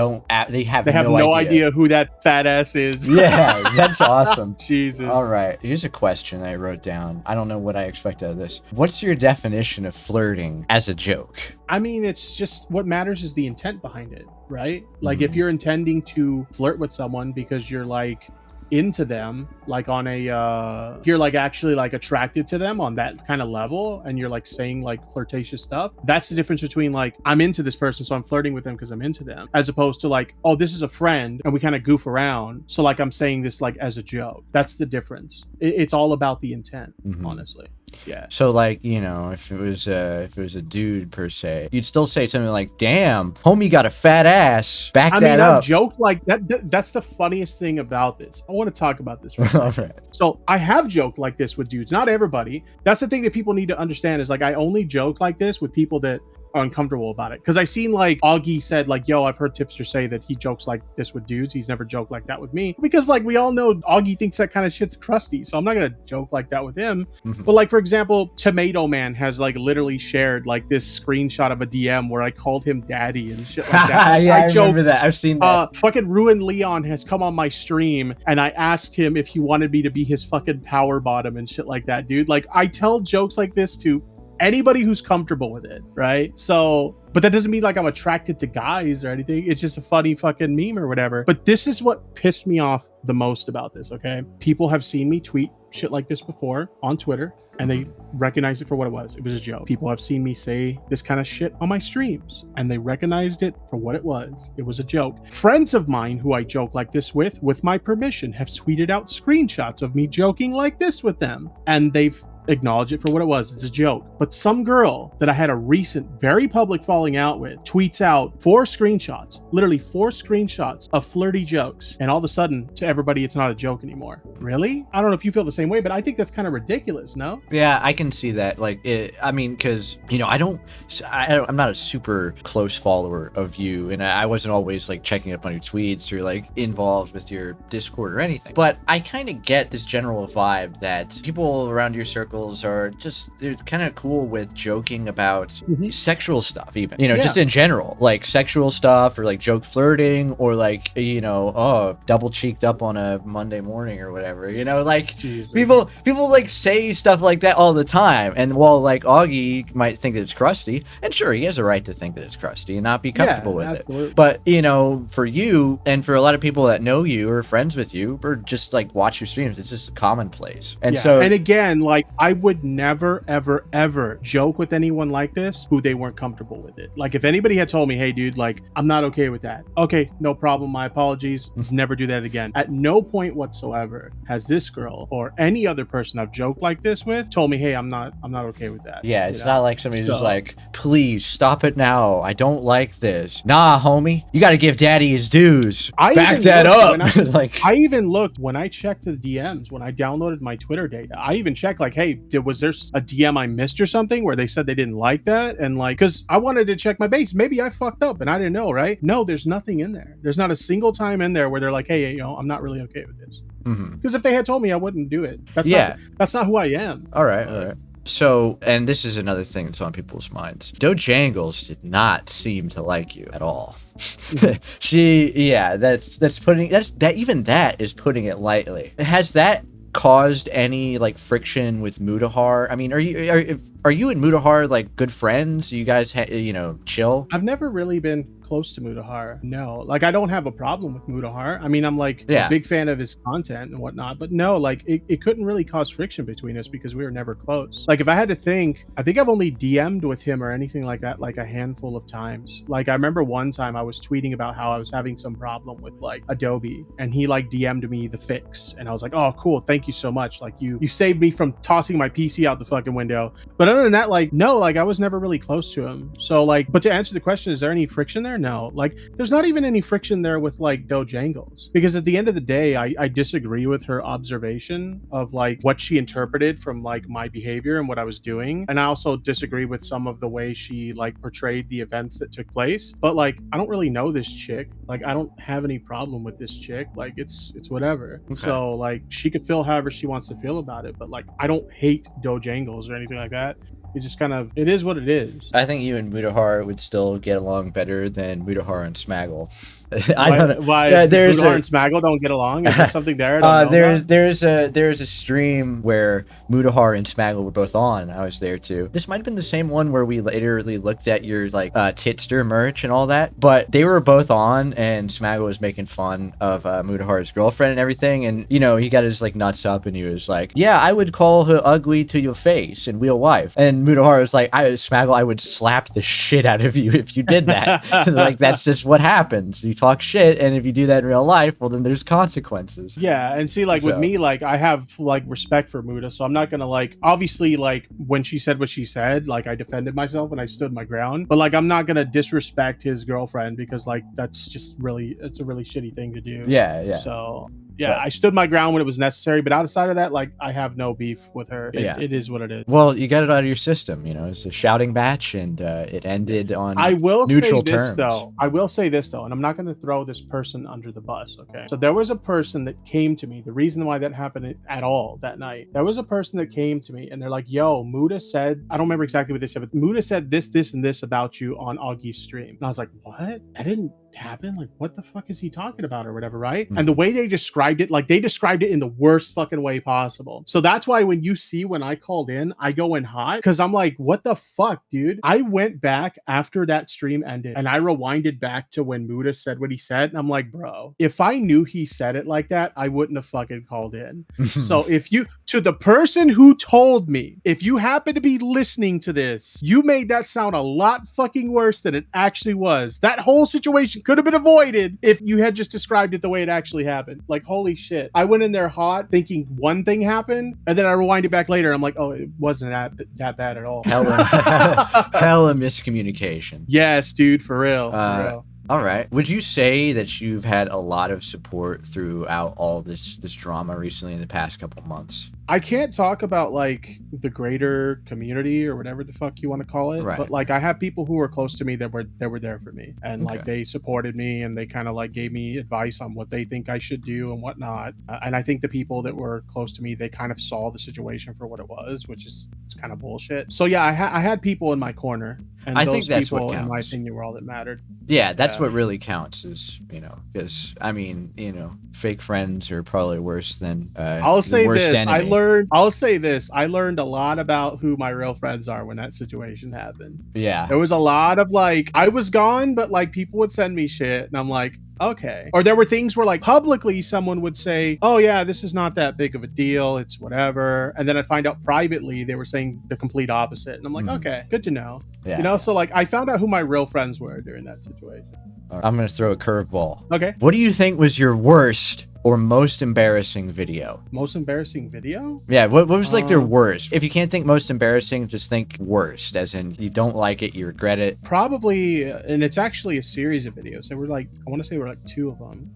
have no idea who that fat ass is. Yeah, that's awesome. Jesus. All right, here's a question I wrote down. I don't know what I expect out of this. What's your definition of flirting as a joke? I mean, it's just what matters is the intent behind it, right? Like if you're intending to flirt with someone because you're like into them, like on a you're like actually like attracted to them on that kind of level, and you're like saying like flirtatious stuff, that's the difference between like I'm into this person so I'm flirting with them because I'm into them, as opposed to like, oh, this is a friend and we kind of goof around, so like I'm saying this like as a joke. That's the difference. It's all about the intent, honestly. Yeah. So like, you know, if it was a dude per se, you'd still say something like, damn, homie got a fat ass. Back that up. I've joked like that. That's the funniest thing about this. I want to talk about this for a second. So I have joked like this with dudes, not everybody. That's the thing that people need to understand, is like I only joke like this with people that are uncomfortable about it. Because I seen like Augie said like, yo, I've heard Tipster say that he jokes like this with dudes. He's never joked like that with me, because like we all know Augie thinks that kind of shit's crusty, so I'm not gonna joke like that with him. But like, for example, Tomato Man has like literally shared like this screenshot of a DM where I called him daddy and shit like that. Yeah, I remember that. I've seen that. Fucking Ruin Leon has come on my stream and I asked him if he wanted me to be his fucking power bottom and shit like that, dude. Like I tell jokes like this to anybody who's comfortable with it, right? So But that doesn't mean like I'm attracted to guys or anything. It's just a funny fucking meme or whatever. But this is what pissed me off the most about this, okay? People have seen me tweet shit like this before on Twitter, and they recognized it for what it was. It was a joke. People have seen me say this kind of shit on my streams, and they recognized it for what it was. It was a joke. Friends of mine who I joke like this with my permission, have tweeted out screenshots of me joking like this with them, and they've acknowledge it for what it was. It's a joke. But some girl that I had a recent, very public falling out with tweets out 4 screenshots, literally 4 screenshots of flirty jokes. And all of a sudden, to everybody, it's not a joke anymore. Really? I don't know if you feel the same way, but I think that's kind of ridiculous, no? Yeah, I can see that. Like, I mean, because, you know, I'm not a super close follower of you, and I wasn't always like checking up on your tweets or like involved with your Discord or anything. But I kind of get this general vibe that people around your circle are just, they're kind of cool with joking about sexual stuff, even, you know, just in general, like sexual stuff, or like joke flirting, or like, you know, oh, double cheeked up on a Monday morning or whatever, you know, like people like say stuff like that all the time. And while like Augie might think that it's crusty, and sure, he has a right to think that it's crusty and not be comfortable with it, but you know, for you and for a lot of people that know you or friends with you or just like watch your streams, it's just commonplace. And so, and again, like, I would never, ever, ever joke with anyone like this who they weren't comfortable with it. Like, if anybody had told me, hey, dude, like, I'm not okay with that. Okay, no problem. My apologies. Never do that again. At no point whatsoever has this girl or any other person I've joked like this with told me, hey, I'm not okay with that. Yeah, it's not like somebody's just like, please stop it now. I don't like this. Nah, homie, you got to give daddy his dues. Back that up. Like, I even looked when I checked the DMs, when I downloaded my Twitter data, I even checked like, hey, was there a DM I missed or something where they said they didn't like that? And like, because I wanted to check my base. Maybe I fucked up and I didn't know, right? No, there's nothing in there. There's not a single time in there where they're like, hey, you know, I'm not really okay with this. Because if they had told me, I wouldn't do it. That's not who I am. All right. So, and this is another thing that's on people's minds. Doejenggels did not seem to like you at all. That is putting it lightly. Has that caused any like friction with Mutahar? I mean, are you and Mutahar like good friends? You guys, you know, chill? I've never really been close to Mutahar. No, like, I don't have a problem with Mutahar. I mean, I'm like a big fan of his content and whatnot, but no, like, it couldn't really cause friction between us because we were never close. Like, if I had to think, I think I've only DM'd with him or anything like that like a handful of times. Like, I remember one time I was tweeting about how I was having some problem with like Adobe, and he like DM'd me the fix, and I was like, oh, cool, thank you so much. Like, you saved me from tossing my PC out the fucking window. But other than that, like, no, like, I was never really close to him. So like, but to answer the question, is there any friction there? No, like, there's not even any friction there with like Doejenggels, because at the end of the day, I disagree with her observation of like what she interpreted from like my behavior and what I was doing, and I also disagree with some of the way she like portrayed the events that took place. But like, I don't really know this chick. Like, I don't have any problem with this chick. Like, it's whatever. Okay. So like, she could feel however she wants to feel about it, but like, I don't hate Doejenggels or anything like that. It's just kind of, it is what it is. I think you and Mutahar would still get along better than Mutahar and Smaggle. Why Mutahar and Smaggle don't get along? Is there something there? There's a stream where Mutahar and Smaggle were both on. I was there too. This might have been the same one where we literally looked at your like Tipster merch and all that. But they were both on, and Smaggle was making fun of Mutahar's girlfriend and everything. And you know, he got his like nuts up, and he was like, "Yeah, I would call her ugly to your face in real life." And Mutahar was like, Smaggle, I would slap the shit out of you if you did that. Like, that's just what happens. You talk shit, and if you do that in real life, well, then there's consequences. Yeah, and see, like, with me, like, I have like respect for Muta, so I'm not gonna like, obviously, like, when she said what she said, like, I defended myself and I stood my ground, but like, I'm not gonna disrespect his girlfriend, because like, that's just really, it's a really shitty thing to do. Yeah. So yeah, I stood my ground when it was necessary, but outside of that, like, I have no beef with her. It is what it is. Well, you got it out of your system, you know. It's a shouting match, and it ended on neutral terms. I will say this though, and I'm not going to throw this person under the bus, okay? So there was a person that came to me. The reason why that happened at all that night, there was a person that came to me, and they're like, "Yo, Muta said," I don't remember exactly what they said, but Muta said this, and this about you on Augie's stream. And I was like, "What? I didn't happened? Like, what the fuck is he talking about or whatever, right? Mhm. And the way they described it, like they described it in the worst fucking way possible. So that's why when you see when I called in, I go in hot because I'm like, what the fuck, dude? I went back after that stream ended and I rewinded back to when Muda said what he said. And I'm like, bro, if I knew he said it like that, I wouldn't have fucking called in. So if you, to the person who told me, if you happen to be listening to this, you made that sound a lot fucking worse than it actually was. That whole situation could have been avoided if you had just described it the way it actually happened. Like, holy shit. I went in there hot thinking one thing happened, and then I rewind it back later. And I'm like, oh, it wasn't that bad at all. Hella miscommunication. Yes, dude, for real. For real. All right. Would you say that you've had a lot of support throughout all this drama recently in the past couple months? I can't talk about like the greater community or whatever the fuck you want to call it, Right. but like I have people who were close to me that were there for me, and like they supported me and they kind of like gave me advice on what they think I should do and whatnot. And I think the people that were close to me, they kind of saw the situation for what it was, which is it's kind of bullshit. So yeah, I had people in my corner. And I those think that's people, what counts. in my opinion, were all that mattered. Yeah, that's what really counts is, because I mean, fake friends are probably worse than I'll say this. enemy. I'll say this. I learned a lot about who my real friends are when that situation happened. Yeah. There was a lot of like, I was gone, but like people would send me shit and I'm like, okay. Or there were things where like publicly someone would say, oh yeah, this is not that big of a deal. It's whatever. And then I'd find out privately they were saying the complete opposite. And I'm like, okay, good to know. Yeah. So like I found out who my real friends were during that situation. I'm going to throw a curveball. Okay. What do you think was your worst or most embarrassing video? Most embarrassing video? Yeah, what was like their worst? If you can't think most embarrassing, just think worst, as in you don't like it, you regret it. Probably, and it's actually a series of videos. There were like, I want to say there were like 2 of them.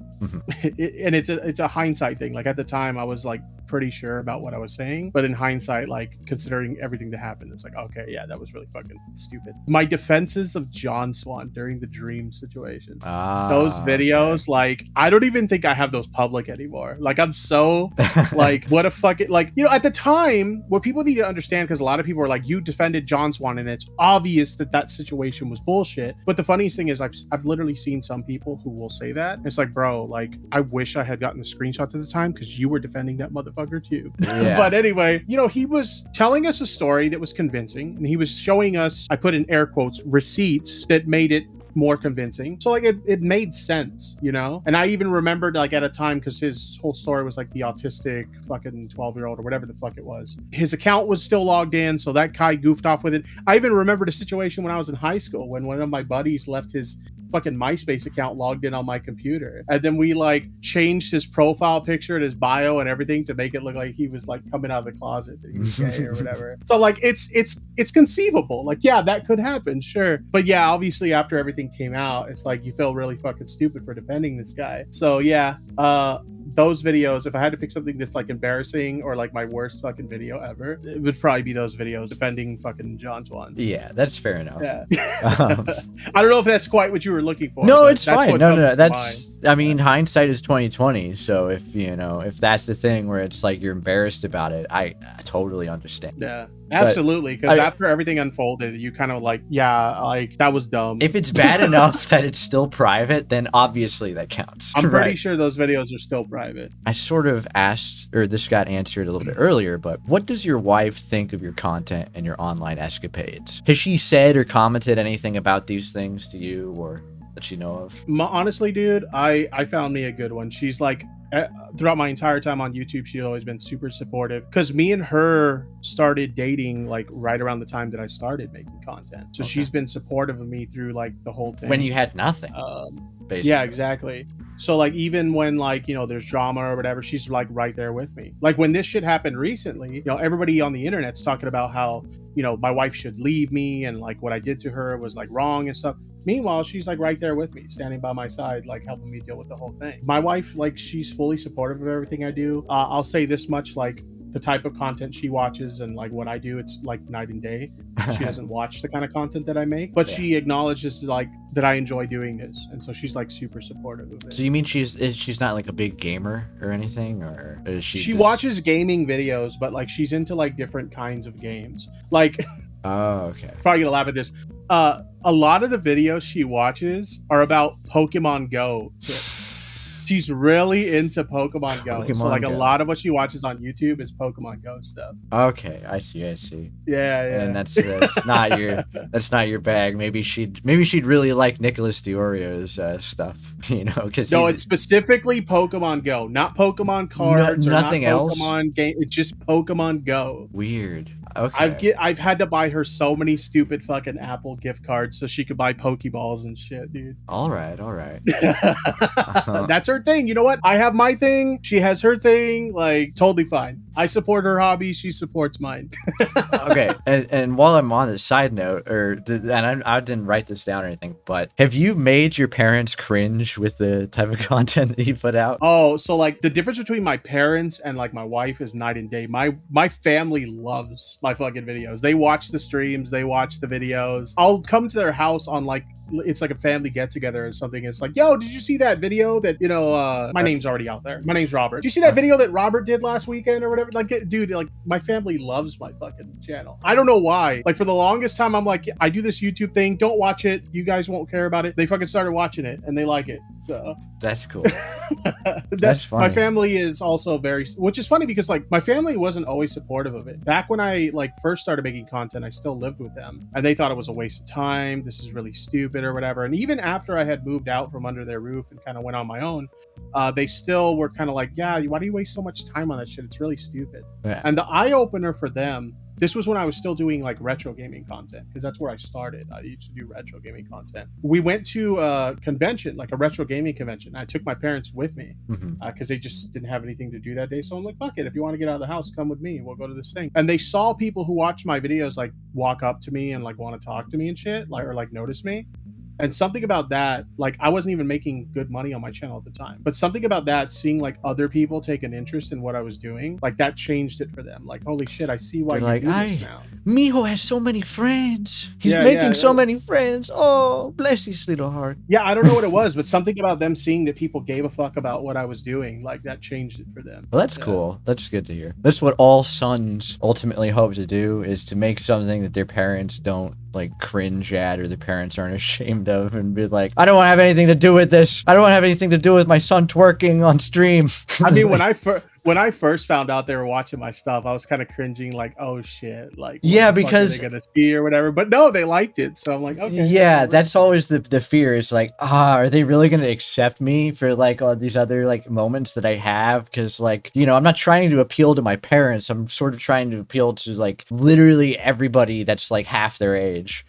And it's a hindsight thing. Like at the time I was like pretty sure about what I was saying, but in hindsight, like considering everything that happened, it's like, okay, yeah, that was really fucking stupid. My defenses of John Swan during the dream situation, those videos, like I don't even think I have those public anymore. Like I'm so like, what a fucking, like, at the time, what people need to understand, because a lot of people are like, you defended John Swan and it's obvious that situation was bullshit. But the funniest thing is I've literally seen some people who will say that. It's like, bro, like I wish I had gotten the screenshots at the time because you were defending that motherfucker too. Yeah. But anyway, he was telling us a story that was convincing, and he was showing us, I put in air quotes, receipts that made it more convincing. So like it made sense, and I even remembered like at a time, because his whole story was like the autistic fucking 12-year-old or whatever the fuck it was. His account was still logged in, so that guy goofed off with it. I even remembered a situation when I was in high school when one of my buddies left his fucking MySpace account logged in on my computer, and then we like changed his profile picture and his bio and everything to make it look like he was like coming out of the closet that he was gay or whatever. So like it's conceivable, like yeah, that could happen, sure. But yeah, obviously after everything came out, it's like you feel really fucking stupid for defending this guy. So yeah, those videos, if I had to pick something that's like embarrassing or like my worst fucking video ever, it would probably be those videos defending fucking John Swan. Yeah, that's fair enough. Yeah. I don't know if that's quite what you were looking for. No, it's fine. No. That's, I mean, hindsight is 20/20. So if that's the thing where it's like you're embarrassed about it, I totally understand. Yeah. Absolutely, because after everything unfolded, you kind of like, yeah, like that was dumb. If it's bad enough that it's still private, then obviously that counts. I'm pretty sure those videos are still private. I sort of asked, or this got answered a little bit earlier, but what does your wife think of your content and your online escapades? Has she said or commented anything about these things to you, or that you know of? Honestly, dude, I found me a good one. She's like, throughout my entire time on YouTube, she's always been super supportive, because me and her started dating like right around the time that I started making content. So she's been supportive of me through like the whole thing. When you had nothing. Basically. Yeah, exactly. So like even when like, there's drama or whatever, she's like right there with me. Like when this shit happened recently, everybody on the internet's talking about how, my wife should leave me and like what I did to her was like wrong and stuff. Meanwhile, she's like right there with me, standing by my side, like helping me deal with the whole thing. My wife, like, she's fully supportive of everything I do. I'll say this much, like, the type of content she watches and like what I do, it's like night and day. She doesn't watch the kind of content that I make, but she acknowledges like that I enjoy doing this, and so she's like super supportive of it. So you mean she's not like a big gamer or anything, or is she? She watches gaming videos, but like she's into like different kinds of games. Like, oh, okay. Probably gonna laugh at this. A lot of the videos she watches are about Pokemon Go tips. She's really into Pokemon Go. So like a lot of what she watches on YouTube is Pokemon Go stuff. Okay, I see. Yeah. And that's not your bag. Maybe she'd really like Nicholas Diorio's stuff, because no, it's specifically Pokemon Go, not Pokemon cards or nothing not else. Pokemon game. It's just Pokemon Go. Weird. Okay. I've had to buy her so many stupid fucking Apple gift cards so she could buy Pokeballs and shit, dude. All right. That's her thing. You know what? I have my thing. She has her thing. Like, totally fine. I support her hobby. She supports mine. Okay. And while I'm on the side note, I didn't write this down or anything, but have you made your parents cringe with the type of content that you put out? Oh, so like the difference between my parents and like my wife is night and day. My family loves my fucking videos. They watch the streams. They watch the videos. I'll come to their house on like, it's like a family get together or something. It's like, yo, did you see that video that, my name's already out there. My name's Robert. Did you see that video that Robert did last weekend or whatever? Like, dude, like my family loves my fucking channel. I don't know why. Like for the longest time, I'm like, I do this YouTube thing. Don't watch it. You guys won't care about it. They fucking started watching it and they like it. So that's cool. That's funny. My family is also which is funny because like my family wasn't always supportive of it. Back when I like first started making content, I still lived with them and they thought it was a waste of time. This is really stupid or whatever. And even after I had moved out from under their roof and kind of went on my own, they still were kind of like, yeah, why do you waste so much time on that shit? It's really stupid. Yeah. And the eye opener for them, this was when I was still doing like retro gaming content because that's where I started. I used to do retro gaming content. We went to a convention, like a retro gaming convention. I took my parents with me because they just didn't have anything to do that day. So I'm like, fuck it. If you want to get out of the house, come with me. We'll go to this thing. And they saw people who watch my videos like walk up to me and like want to talk to me and shit, like or like notice me. And something about that, like I wasn't even making good money on my channel at the time, but something about that, seeing like other people take an interest in what I was doing, like that changed it for them. Like, holy shit, I see why you do this now. Mijo has so many friends. He's making so many friends. Oh, bless his little heart. Yeah, I don't know what it was, but something about them seeing that people gave a fuck about what I was doing, like that changed it for them. Well, that's cool. That's good to hear. That's what all sons ultimately hope to do, is to make something that their parents don't like cringe at or their parents aren't ashamed of, and be like, I don't want to have anything to do with this. I don't want to have anything to do with my son twerking on stream. I mean, when I first found out they were watching my stuff, I was kind of cringing, like, oh shit, like, yeah, because they're gonna see or whatever. But no, they liked it, so I'm like, okay. Yeah, that's always the fear, is like, are they really gonna accept me for like all these other like moments that I have? Because like, I'm not trying to appeal to my parents. I'm sort of trying to appeal to like literally everybody that's like half their age.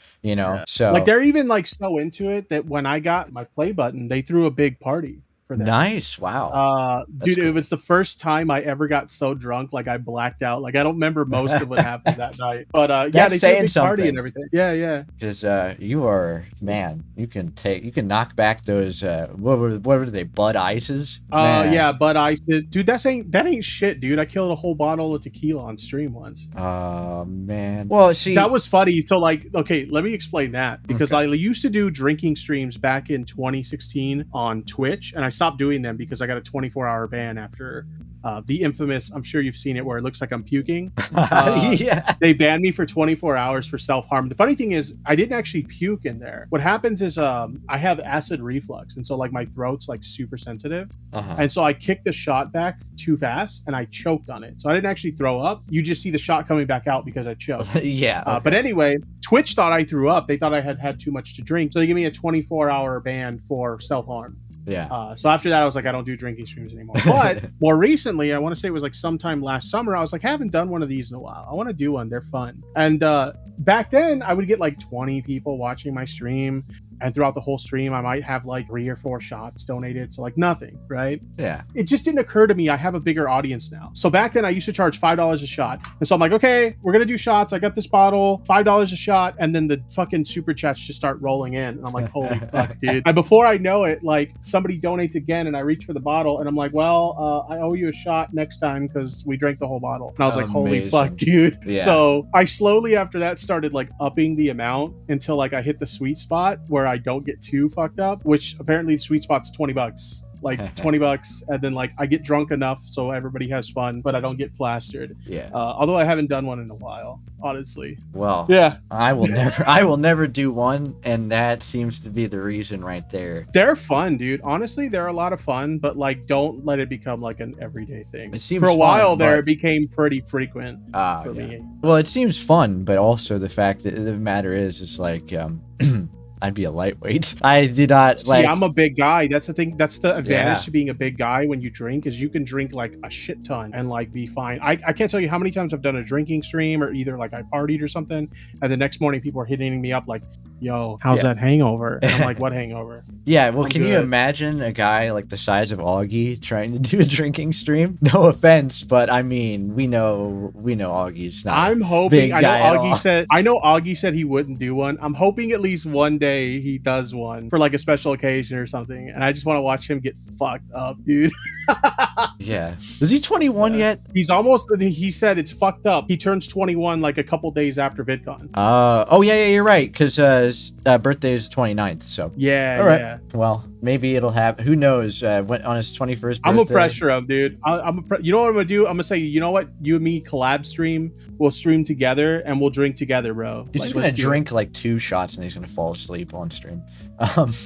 So like they're even like so into it that when I got my play button, they threw a big party for them. Nice. Wow. Dude, cool. It was the first time I ever got so drunk, like I blacked out. Like I don't remember most of what happened that night. But yeah, they threw a big party and everything. Yeah. Because you are, man, you can knock back those what were they, Bud Ices? Yeah, Bud Ices. Dude, that ain't shit, dude. I killed a whole bottle of tequila on stream once. Oh man. Well, see, that was funny. So like, okay, let me explain that, because I used to do drinking streams back in 2016 on Twitch, and I stopped doing them because I got a 24-hour ban after the infamous, I'm sure you've seen it, where it looks like I'm puking. Yeah. They banned me for 24 hours for self-harm. The funny thing is, I didn't actually puke in there. What happens is I have acid reflux, and so like my throat's like super sensitive. And so I kicked the shot back too fast and I choked on it. So I didn't actually throw up. You just see the shot coming back out because I choked. Yeah. Okay. But anyway, Twitch thought I threw up. They thought I had too much to drink. So they gave me a 24-hour ban for self-harm. Yeah. So after that, I was like, I don't do drinking streams anymore. But more recently, I want to say it was like sometime last summer, I was like, I haven't done one of these in a while. I want to do one. They're fun. And back then, I would get like 20 people watching my stream. And throughout the whole stream, I might have like 3 or 4 shots donated. So like nothing, right? Yeah. It just didn't occur to me I have a bigger audience now. So back then I used to charge $5 a shot. And so I'm like, okay, we're going to do shots. I got this bottle, $5 a shot. And then the fucking super chats just start rolling in. And I'm like, holy fuck, dude. And before I know it, like somebody donates again and I reach for the bottle and I'm like, well, I owe you a shot next time because we drank the whole bottle. And I was like, holy fuck, dude. Yeah. So I slowly after that started like upping the amount until like I hit the sweet spot where I don't get too fucked up, which apparently the sweet spot's $20. like $20, and then like I get drunk enough so everybody has fun, but I don't get plastered. Yeah. Although I haven't done one in a while, honestly. Well, yeah, I will never do one, and that seems to be the reason right there. they're fun, dude. Honestly, they're a lot of fun, but like don't let it become like an everyday thing. It seems for a while fun, there, but it became pretty frequent for me. Well, it seems fun, but also the fact that the matter is, it's like I'd be a lightweight. I do not See, like. I'm a big guy. That's the thing. That's the advantage to being a big guy when you drink, is you can drink like a shit ton and like be fine. I can't tell you how many times I've done a drinking stream, or either like I partied or something, and the next morning people are hitting me up like, yo, how's that hangover? And I'm like, what hangover? Yeah, well, I'm can good. you imagine a guy like the size of Augie trying to do a drinking stream? No offense, but I mean, we know Augie's not. I'm hoping. Big I guy at know all. Augie said he wouldn't do one. I'm hoping at least one day he does one for like a special occasion or something, and I just want to watch him get fucked up, dude. Yeah. Is he 21 yet? He's almost. He said it's fucked up. He turns 21 like a couple days after VidCon. Oh yeah, you're right, because his birthday is the 29th. So yeah, all right. Yeah. Well, maybe it'll happen. Who knows? When on his 21st birthday. I'm gonna pressure him, dude. You know what I'm gonna do? I'm gonna say, you know what? You and me collab stream. We'll stream together and we'll drink together, bro. He's just gonna drink like 2 shots and he's gonna fall asleep on stream.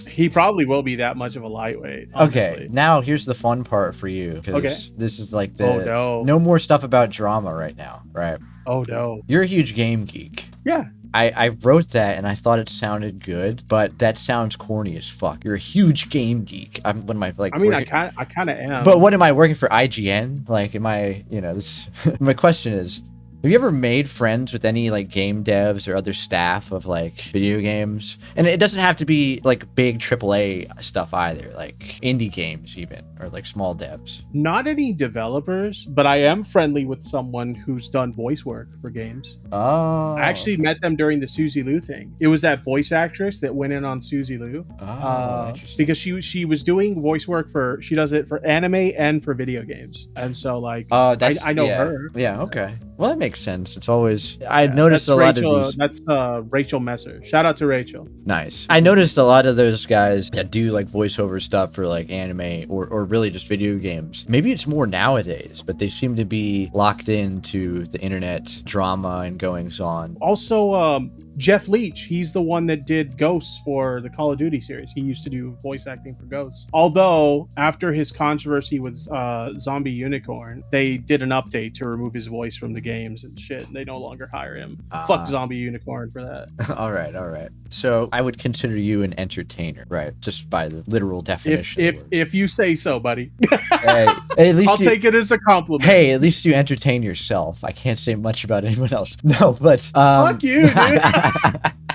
He probably will be that much of a lightweight. Honestly. Okay, now here's the fun part for you, because this is like the no more stuff about drama right now, right? Oh no, you're a huge game geek. Yeah. I wrote that and I thought it sounded good, but that sounds corny as fuck. You're a huge game geek. I kind of am. But what am I working for, IGN? Like, am I? This. My question is, have you ever made friends with any like game devs or other staff of like video games? And it doesn't have to be like big AAA stuff either, like indie games even, or like small devs. Not any developers, but I am friendly with someone who's done voice work for games. Oh. I actually met them during the Suzy Liu thing. It was that voice actress that went in on Suzy Liu. Because she was doing voice work she does it for anime and for video games. And so like I know her. Yeah, okay. Well, that makes sense. It's always I noticed a lot of these. That's Rachel Messer. Shout out to Rachel. Nice. I noticed a lot of those guys that do like voiceover stuff for like anime or really just video games. Maybe it's more nowadays, but they seem to be locked into the internet drama and goings on. Also, Jeff Leach, he's the one that did Ghosts for the Call of Duty series. He used to do voice acting for Ghosts. Although, after his controversy with Zombie Unicorn, they did an update to remove his voice from the games and shit. And they no longer hire him. Fuck Zombie Unicorn for that. All right. So I would consider you an entertainer, right? Just by the literal definition. If you say so, buddy. Hey, at least I'll take it as a compliment. Hey, at least you entertain yourself. I can't say much about anyone else. No, but fuck you, dude.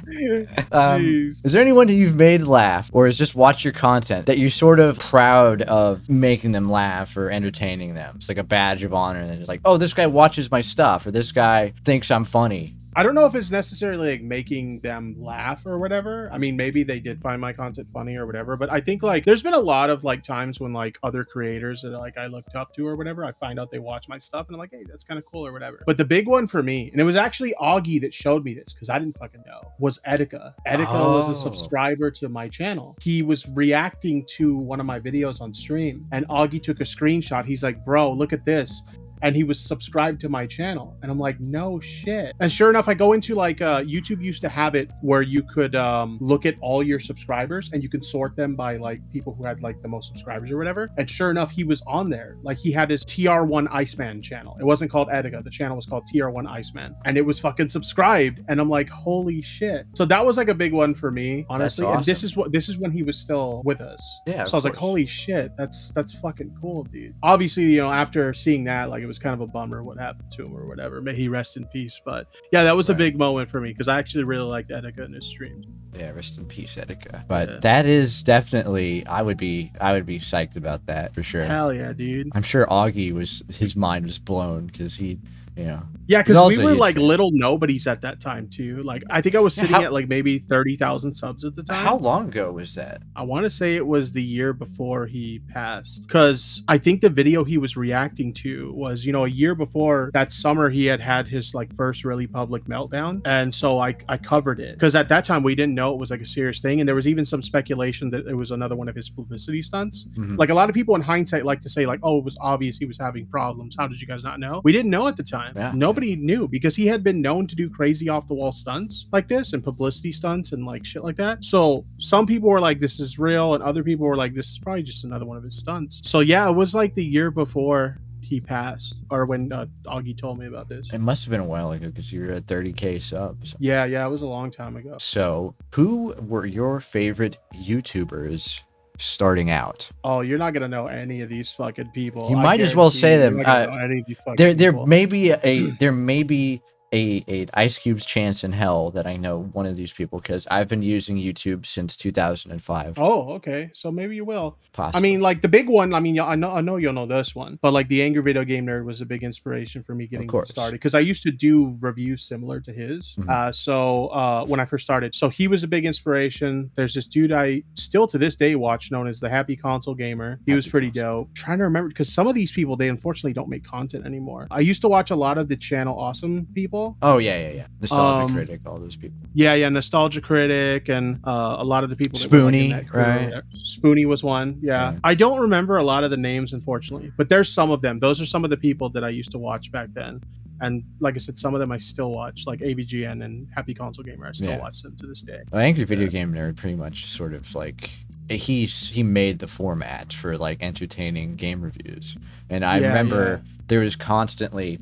Is there anyone that you've made laugh or has just watched your content that you're sort of proud of making them laugh or entertaining them? It's like a badge of honor, and it's like, oh, this guy watches my stuff, or this guy thinks I'm funny. I don't know if it's necessarily like making them laugh or whatever. I mean, maybe they did find my content funny or whatever, but I think like there's been a lot of like times when like other creators that like I looked up to or whatever, I find out they watch my stuff and I'm like, hey, that's kind of cool or whatever. But the big one for me, and it was actually Augie that showed me this because I didn't fucking know, was Etika. Etika was a subscriber to my channel. He was reacting to one of my videos on stream and Augie took a screenshot. He's like, bro, look at this. And he was subscribed to my channel. And I'm like, no shit. And sure enough, I go into like YouTube used to have it where you could look at all your subscribers and you can sort them by like people who had like the most subscribers or whatever. And sure enough, he was on there. Like he had his TR1 Iceman channel. It wasn't called Etika. The channel was called TR1 Iceman. And it was fucking subscribed. And I'm like, holy shit. So that was like a big one for me, honestly. Awesome. And this is when he was still with us. Yeah. So I was like, holy shit, that's fucking cool, dude. Obviously, after seeing that, like it was kind of a bummer what happened to him or whatever. May he rest in peace. But yeah, that was a big moment for me because I actually really liked Etika in his streams. Yeah, rest in peace, Etika. But that is definitely, I would be psyched about that for sure. Hell yeah, dude. I'm sure Augie his mind was blown because he Yeah. Yeah, He's because we also a were huge like fan. little nobodies at that time too. Like I think I was Yeah, sitting at like maybe 30,000 subs at the how time. long ago was that? I want to say it was the year before he passed, because I think the video he was reacting to was, you know, a year before that summer he had had his like first really public meltdown, and so I covered it because at that time we didn't know it was like a serious thing, and there was even some speculation that it was another one of his publicity stunts. Mhm. Like a lot of people in hindsight like to say like, oh, it was obvious he was having problems. How did you guys not know? We didn't know at the time. Yeah. Nobody knew because he had been known to do crazy off the wall stunts like this and publicity stunts and like shit like that. So some people were like, this is real, and other people were like, this is probably just another one of his stunts. So yeah, it was like the year before he passed, or when Augie told me about this. It must have been a while ago because you were at 30K subs. Yeah, it was a long time ago. So, who were your favorite YouTubers starting out? Oh, you're not gonna know any of these fucking people. You I might as well guarantee say you, them. You're not gonna know any of these fucking There people. may be a Ice Cube's chance in hell that I know one of these people because I've been using YouTube since 2005. Oh, okay. So maybe you will. Possibly. I mean, like the big one. I mean, I know you'll know this one, but like the Angry Video Game Nerd was a big inspiration for me getting course. started because I used to do reviews similar to his. Mhm. So when I first started, so he was a big inspiration. There's this dude I still to this day watch, known as the Happy Console Gamer. He was Happy pretty Console. dope. Trying to remember because some of these people they unfortunately don't make content anymore. I used to watch a lot of the Channel Awesome people. Oh yeah. Nostalgia Critic, all those people. Yeah, Nostalgia Critic, and a lot of the people that were, like, in Spoonie, that crew. right? Spoonie was one. Yeah. Yeah. I don't remember a lot of the names, unfortunately, but there's some of them. Those are some of the people that I used to watch back then. And like I said, some of them I still watch, like AVGN and Happy Console Gamer. I still watch them to this day. Well, Angry Video Game Nerd pretty much sort of like he made the format for like entertaining game reviews, and I remember there was constantly.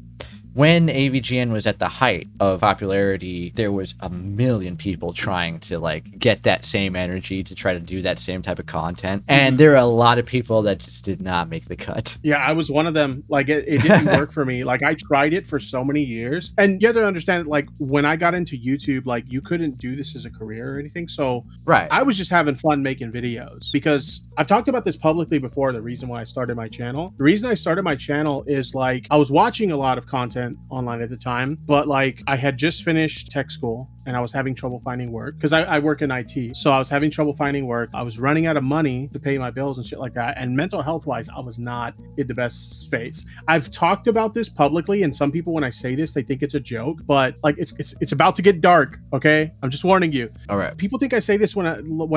When AVGN was at the height of popularity, there was a million people trying to like get that same energy to try to do that same type of content. And there are a lot of people that just did not make the cut. Yeah, I was one of them. Like it didn't work for me. Like I tried it for so many years. And you have to understand, like when I got into YouTube, like you couldn't do this as a career or anything. So Right. I was just having fun making videos because I've talked about this publicly before. The reason why I started my channel. The reason I started my channel is like I was watching a lot of content online at the time, but like I had just finished tech school and I was having trouble finding work because I work in IT. So I was having trouble finding work. I was running out of money to pay my bills and shit like that. And mental health wise, I was not in the best space. I've talked about this publicly, and some people, when I say this, they think it's a joke, but like it's about to get dark. Okay, I'm just warning you. All right. People think I say this when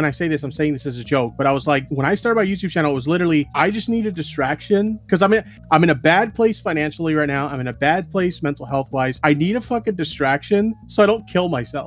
I say this, I'm saying this as a joke. But I was like, when I started my YouTube channel, it was literally I just need a distraction because I'm in a bad place financially right now. I'm in a bad place mental health wise. I need a fucking distraction so I don't kill myself.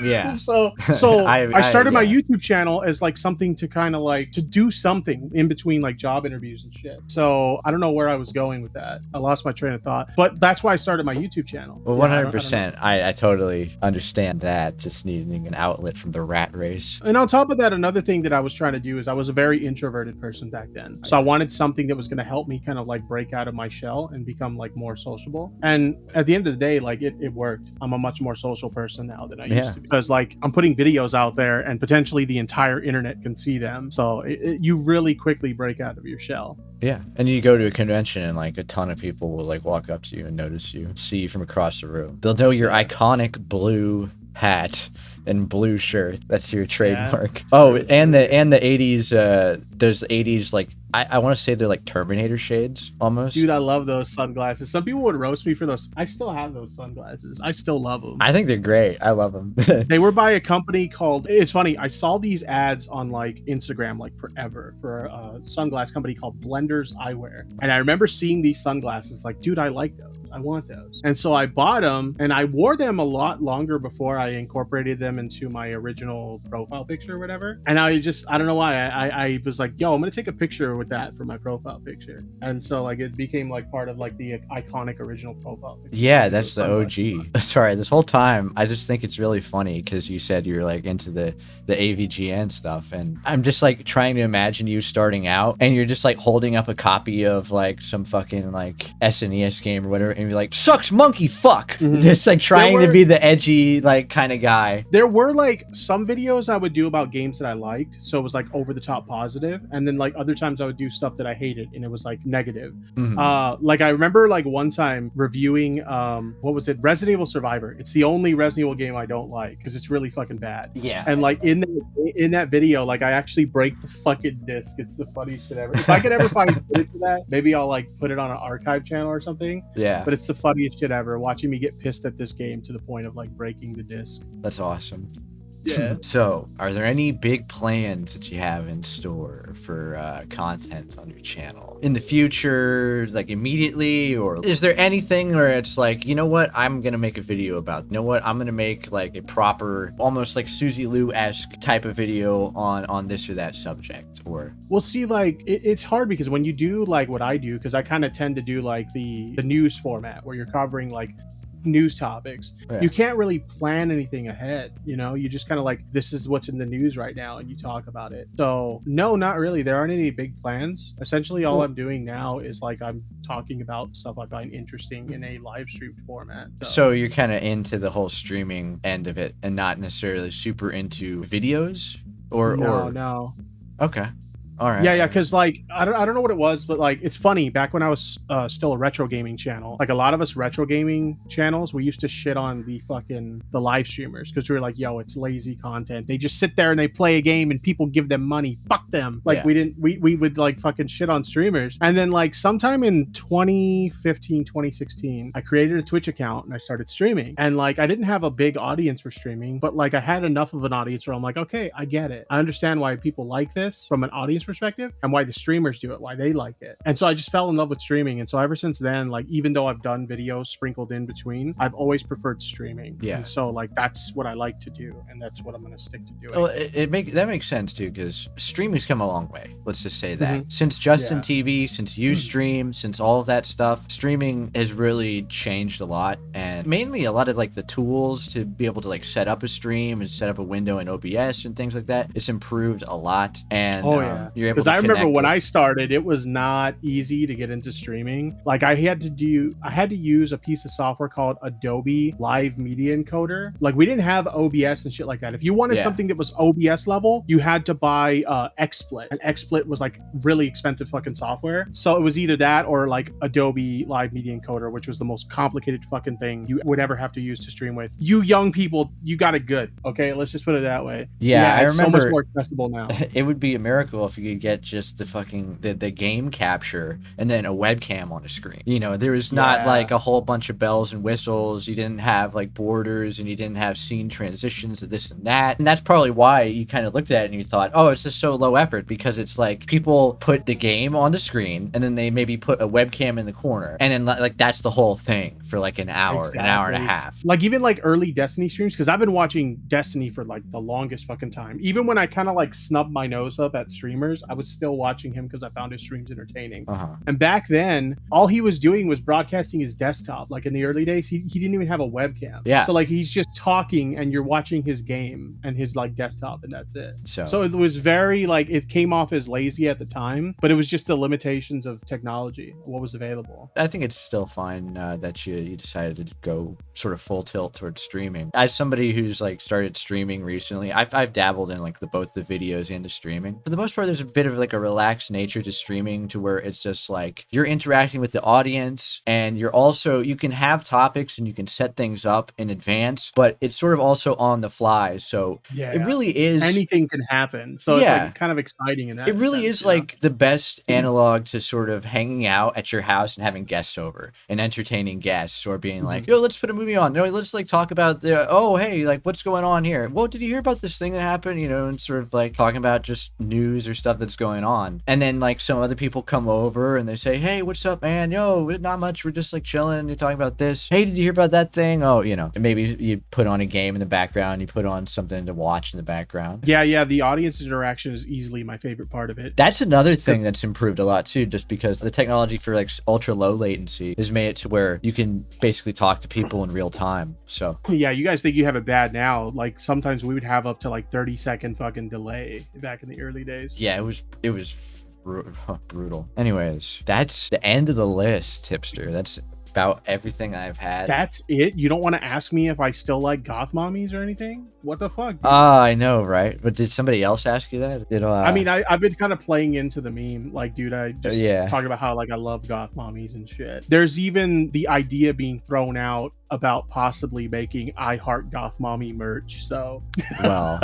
Yeah. So I started my YouTube channel as like something to kind of like to do something in between like job interviews and shit. So I don't know where I was going with that. I lost my train of thought, but that's why I started my YouTube channel. Well, 100%. I totally understand that, just needing an outlet from the rat race. And on top of that, another thing that I was trying to do is I was a very introverted person back then. So I wanted something that was going to help me kind of like break out of my shell and become like more sociable. And at the end of the day, like it worked. I'm a much more social person now than I used to be. Because like I'm putting videos out there and potentially the entire internet can see them. So you really quickly break out of your shell. Yeah. And you go to a convention and like a ton of people will like walk up to you and notice you, see you from across the room. They'll know your iconic blue hat and blue shirt. That's your trademark. Yeah, oh, true, and the 80s those 80s like I want to say they're like Terminator shades almost. Dude, I love those sunglasses. Some people would roast me for those. I still have those sunglasses. I still love them. I think they're great. I love them. They were by a company called, it's funny, I saw these ads on like Instagram like forever for a sunglass company called Blenders Eyewear. And I remember seeing these sunglasses like, dude, I like those. I want those. And so I bought them and I wore them a lot longer before I incorporated them into my original profile picture or whatever. And I don't know why. I was like, yo, I'm going to take a picture with that for my profile picture. And so like it became like part of like the iconic original profile picture. Yeah, that's the OG. Sorry, this whole time I just think it's really funny because you said you're like into the AVGN stuff, and I'm just like trying to imagine you starting out and you're just like holding up a copy of like some fucking like SNES game or whatever, and and be like, sucks monkey fuck. Mhm. Just like trying to be the edgy like kind of guy. There were like some videos I would do about games that I liked, so it was like over the top positive, and then like other times I would do stuff that I hated and it was like negative. Like I remember like one time reviewing what was it, Resident Evil Survivor. It's the only Resident Evil game I don't like because it's really fucking bad. Yeah. And like in that video, like I actually break the fucking disc. It's the funniest shit ever. If I could ever find footage of that, maybe I'll like put it on an archive channel or something. Yeah. But it's the funniest shit ever, watching me get pissed at this game to the point of like breaking the disc. That's awesome. Yeah. So, are there any big plans that you have in store for content on your channel in the future, like immediately, or is there anything where it's like, you know what, I'm gonna make a video about, you know what, I'm gonna make like a proper, almost like Suzy Lou-esque type of video on this or that subject? Or we'll see. Like it's hard because when you do like what I do, because I kind of tend to do like the news format where you're covering like news topics, you can't really plan anything ahead, you know, you just kind of like, this is what's in the news right now and you talk about it. So no, not really, there aren't any big plans. Essentially all I'm doing now is like I'm talking about stuff I find interesting in a live stream format. So you're kind of into the whole streaming end of it and not necessarily super into videos, or no. Okay. All right. Yeah, because like I don't know what it was, but like it's funny, back when I was still a retro gaming channel, like a lot of us retro gaming channels, we used to shit on the live streamers because we were like, yo, it's lazy content, they just sit there and they play a game and people give them money, fuck them. Like we would like fucking shit on streamers. And then like sometime in 2015 2016 I created a Twitch account and I started streaming, and like I didn't have a big audience for streaming, but like I had enough of an audience where I'm like, okay, I get it, I understand why people like this from an audience perspective and why the streamers do it, why they like it. And so I just fell in love with streaming, and so ever since then, like even though I've done videos sprinkled in between, I've always preferred streaming. And so like that's what I like to do, and that's what I'm going to stick to doing. Well, that makes sense too, because streaming's come a long way, let's just say that. Since Justin TV, since Ustream, since all of that stuff, streaming has really changed a lot, and mainly a lot of like the tools to be able to like set up a stream and set up a window in OBS and things like that, it's improved a lot. And you're able to, because I remember when I started, it was not easy to get into streaming. Like I had to use a piece of software called Adobe Live Media Encoder. Like we didn't have OBS and shit like that. If you wanted something that was OBS level, you had to buy XSplit, and XSplit was like really expensive fucking software. So it was either that or like Adobe Live Media Encoder, which was the most complicated fucking thing you would ever have to use to stream with. You young people, you got it good. Okay, let's just put it that way. Yeah, I remember, so much more accessible now. It would be a miracle if you could get just the fucking the game capture and then a webcam on a screen. You know, there was not like a whole bunch of bells and whistles. You didn't have like borders, and you didn't have scene transitions of this and that. And that's probably why you kind of looked at it and you thought, oh, it's just so low effort, because it's like people put the game on the screen and then they maybe put a webcam in the corner, and then like that's the whole thing for like an hour, an hour and a half. Like even like early Destiny streams, because I've been watching Destiny for like the longest fucking time. Even when I kind of like snubbed my nose up at streamers, I was still watching him because I found his streams entertaining. And back then, all he was doing was broadcasting his desktop. Like in the early days, he didn't even have a webcam. So like he's just talking and you're watching his game and his like desktop, and that's it. So it was very like, it came off as lazy at the time, but it was just the limitations of technology, what was available. I think it's still fine that you decided to go sort of full tilt towards streaming. As somebody who's like started streaming recently, I've dabbled in like both the videos and the streaming. For the most part, there's a bit of like a relaxed nature to streaming, to where it's just like you're interacting with the audience, and you can have topics and you can set things up in advance, but it's sort of also on the fly. So it really is, anything can happen. So it's like kind of exciting in that. It really is like the best analog to sort of hanging out at your house and having guests over and entertaining guests, or being like, yo, let's put a movie on. No, let's like talk about hey, like what's going on here? Well, did you hear about this thing that happened? You know, and sort of like talking about just news or stuff that's going on. And then like some other people come over and they say, hey, what's up, man? Yo, not much. We're just like chilling. You're talking about this. Hey, did you hear about that thing? Oh, you know, and maybe you put on a game in the background. You put on something to watch in the background. Yeah. The audience interaction is easily my favorite part of it. That's another thing that's improved a lot too, just because the technology for like ultra low latency has made it to where you can basically talk to people in real time. So yeah, you guys think you have it bad now. Like sometimes we would have up to like 30-second fucking delay back in the early days. Yeah, it was brutal. Anyways, that's the end of the list, Tipster. That's about everything I've had. That's it? You don't want to ask me if I still like Goth Mommies or anything? What the fuck, dude? I know, right? But did somebody else ask you that? I mean, I've been kind of playing into the meme. Like, dude, I just talk about how like I love Goth Mommies and shit. There's even the idea being thrown out about possibly making I Heart Goth Mommy merch. So, well,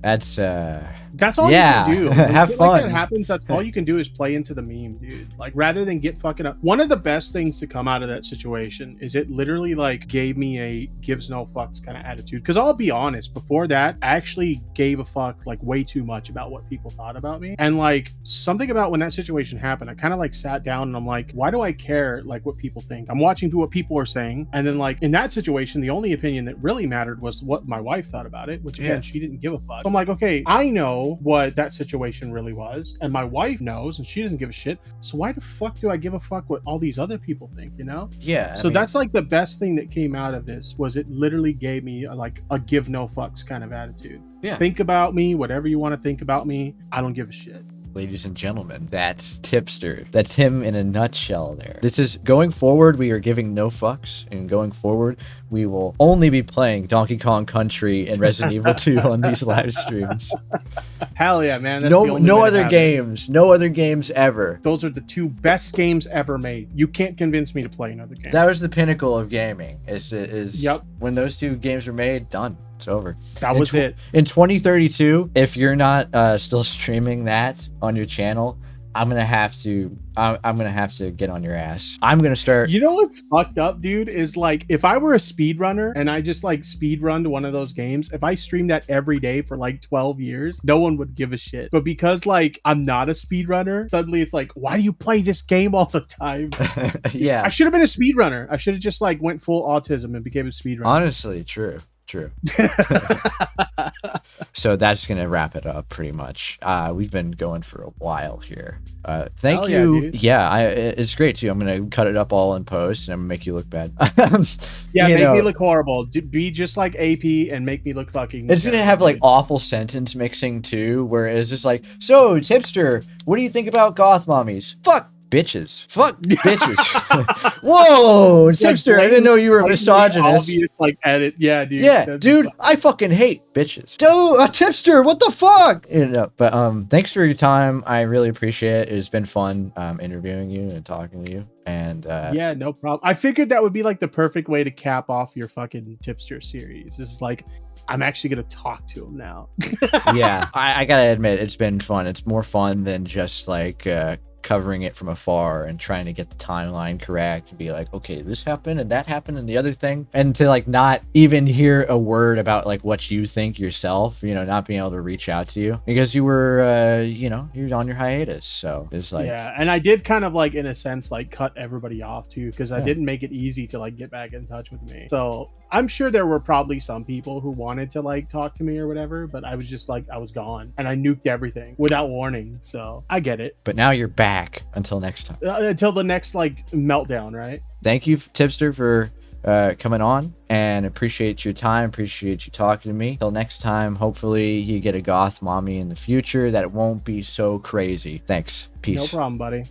that's all you can do. When have fun. Like that happens. That's all you can do is play into the meme, dude. Like, rather than get fucking up. One of the best things to come out of that situation is it literally like gave me a gives no fucks kind of attitude. Because I'll be honest, before that, I actually gave a fuck like way too much about what people thought about me. And like something about when that situation happened, I kind of like sat down and I'm like, why do I care like what people think? I'm watching what people are saying, and then like in that situation, the only opinion that really mattered was what my wife thought about it, which again, she didn't give a fuck. So I'm like, okay, I know what that situation really was, and my wife knows, and she doesn't give a shit. So why the fuck do I give a fuck what all these other people think, you know? Yeah. So that's like the best thing that came out of this was it literally gave me like a give no fucks kind of attitude. Yeah. Think about me, whatever you want to think about me. I don't give a shit. Ladies and gentlemen, that's Tipster. That's him in a nutshell there. This is going forward. We are giving no fucks, and going forward, we will only be playing Donkey Kong Country and Resident Evil 2 on these live streams. Hell yeah, man. That's no other games. No other games ever. Those are the two best games ever made. You can't convince me to play another game. That was the pinnacle of gaming. Yep. When those two games were made, done. It's over. That was it. In 2032, if you're not still streaming that on your channel, I'm gonna have to get on your ass. I'm gonna start. You know what's fucked up, dude, is like if I were a speedrunner and I just like speedrun to one of those games, if I streamed that every day for like 12 years, no one would give a shit. But because like I'm not a speedrunner, suddenly it's like, why do you play this game all the time? Yeah. I should have been a speedrunner. I should have just like went full autism and became a speedrunner. Honestly, true. So that's gonna wrap it up pretty much. We've been going for a while here. Thank you. It's great too. I'm gonna cut it up all in post and I'm gonna make you look bad. Make me look horrible. Be just like AP and make me look fucking. It's gonna have like awful sentence mixing too, where it's just like, so Tipster, what do you think about Goth Mommies? Fuck bitches. Fuck bitches. Whoa, Tipster, I didn't know you were a misogynist. Obvious, like edit. Yeah, dude. Yeah, dude, I fucking hate bitches. Dude, Tipster, what the fuck? But thanks for your time. I really appreciate it. It's been fun interviewing you and talking to you. And yeah, no problem. I figured that would be like the perfect way to cap off your fucking Tipster series. This is like, I'm actually gonna talk to him now. Yeah, I gotta admit, it's been fun. It's more fun than just like covering it from afar and trying to get the timeline correct and be like, okay, this happened and that happened and the other thing, and to like not even hear a word about like what you think yourself, not being able to reach out to you because you were you're on your hiatus. So it's like, yeah, and I did kind of like in a sense like cut everybody off too, because I didn't make it easy to like get back in touch with me. So I'm sure there were probably some people who wanted to like talk to me or whatever, but I was just like, I was gone and I nuked everything without warning. So I get it. But now you're back until next time. Until the next like meltdown, right? Thank you, Tipster, for coming on, and appreciate your time. Appreciate you talking to me. Till next time, hopefully you get a Goth mommy in the future that won't be so crazy. Thanks. Peace. No problem, buddy.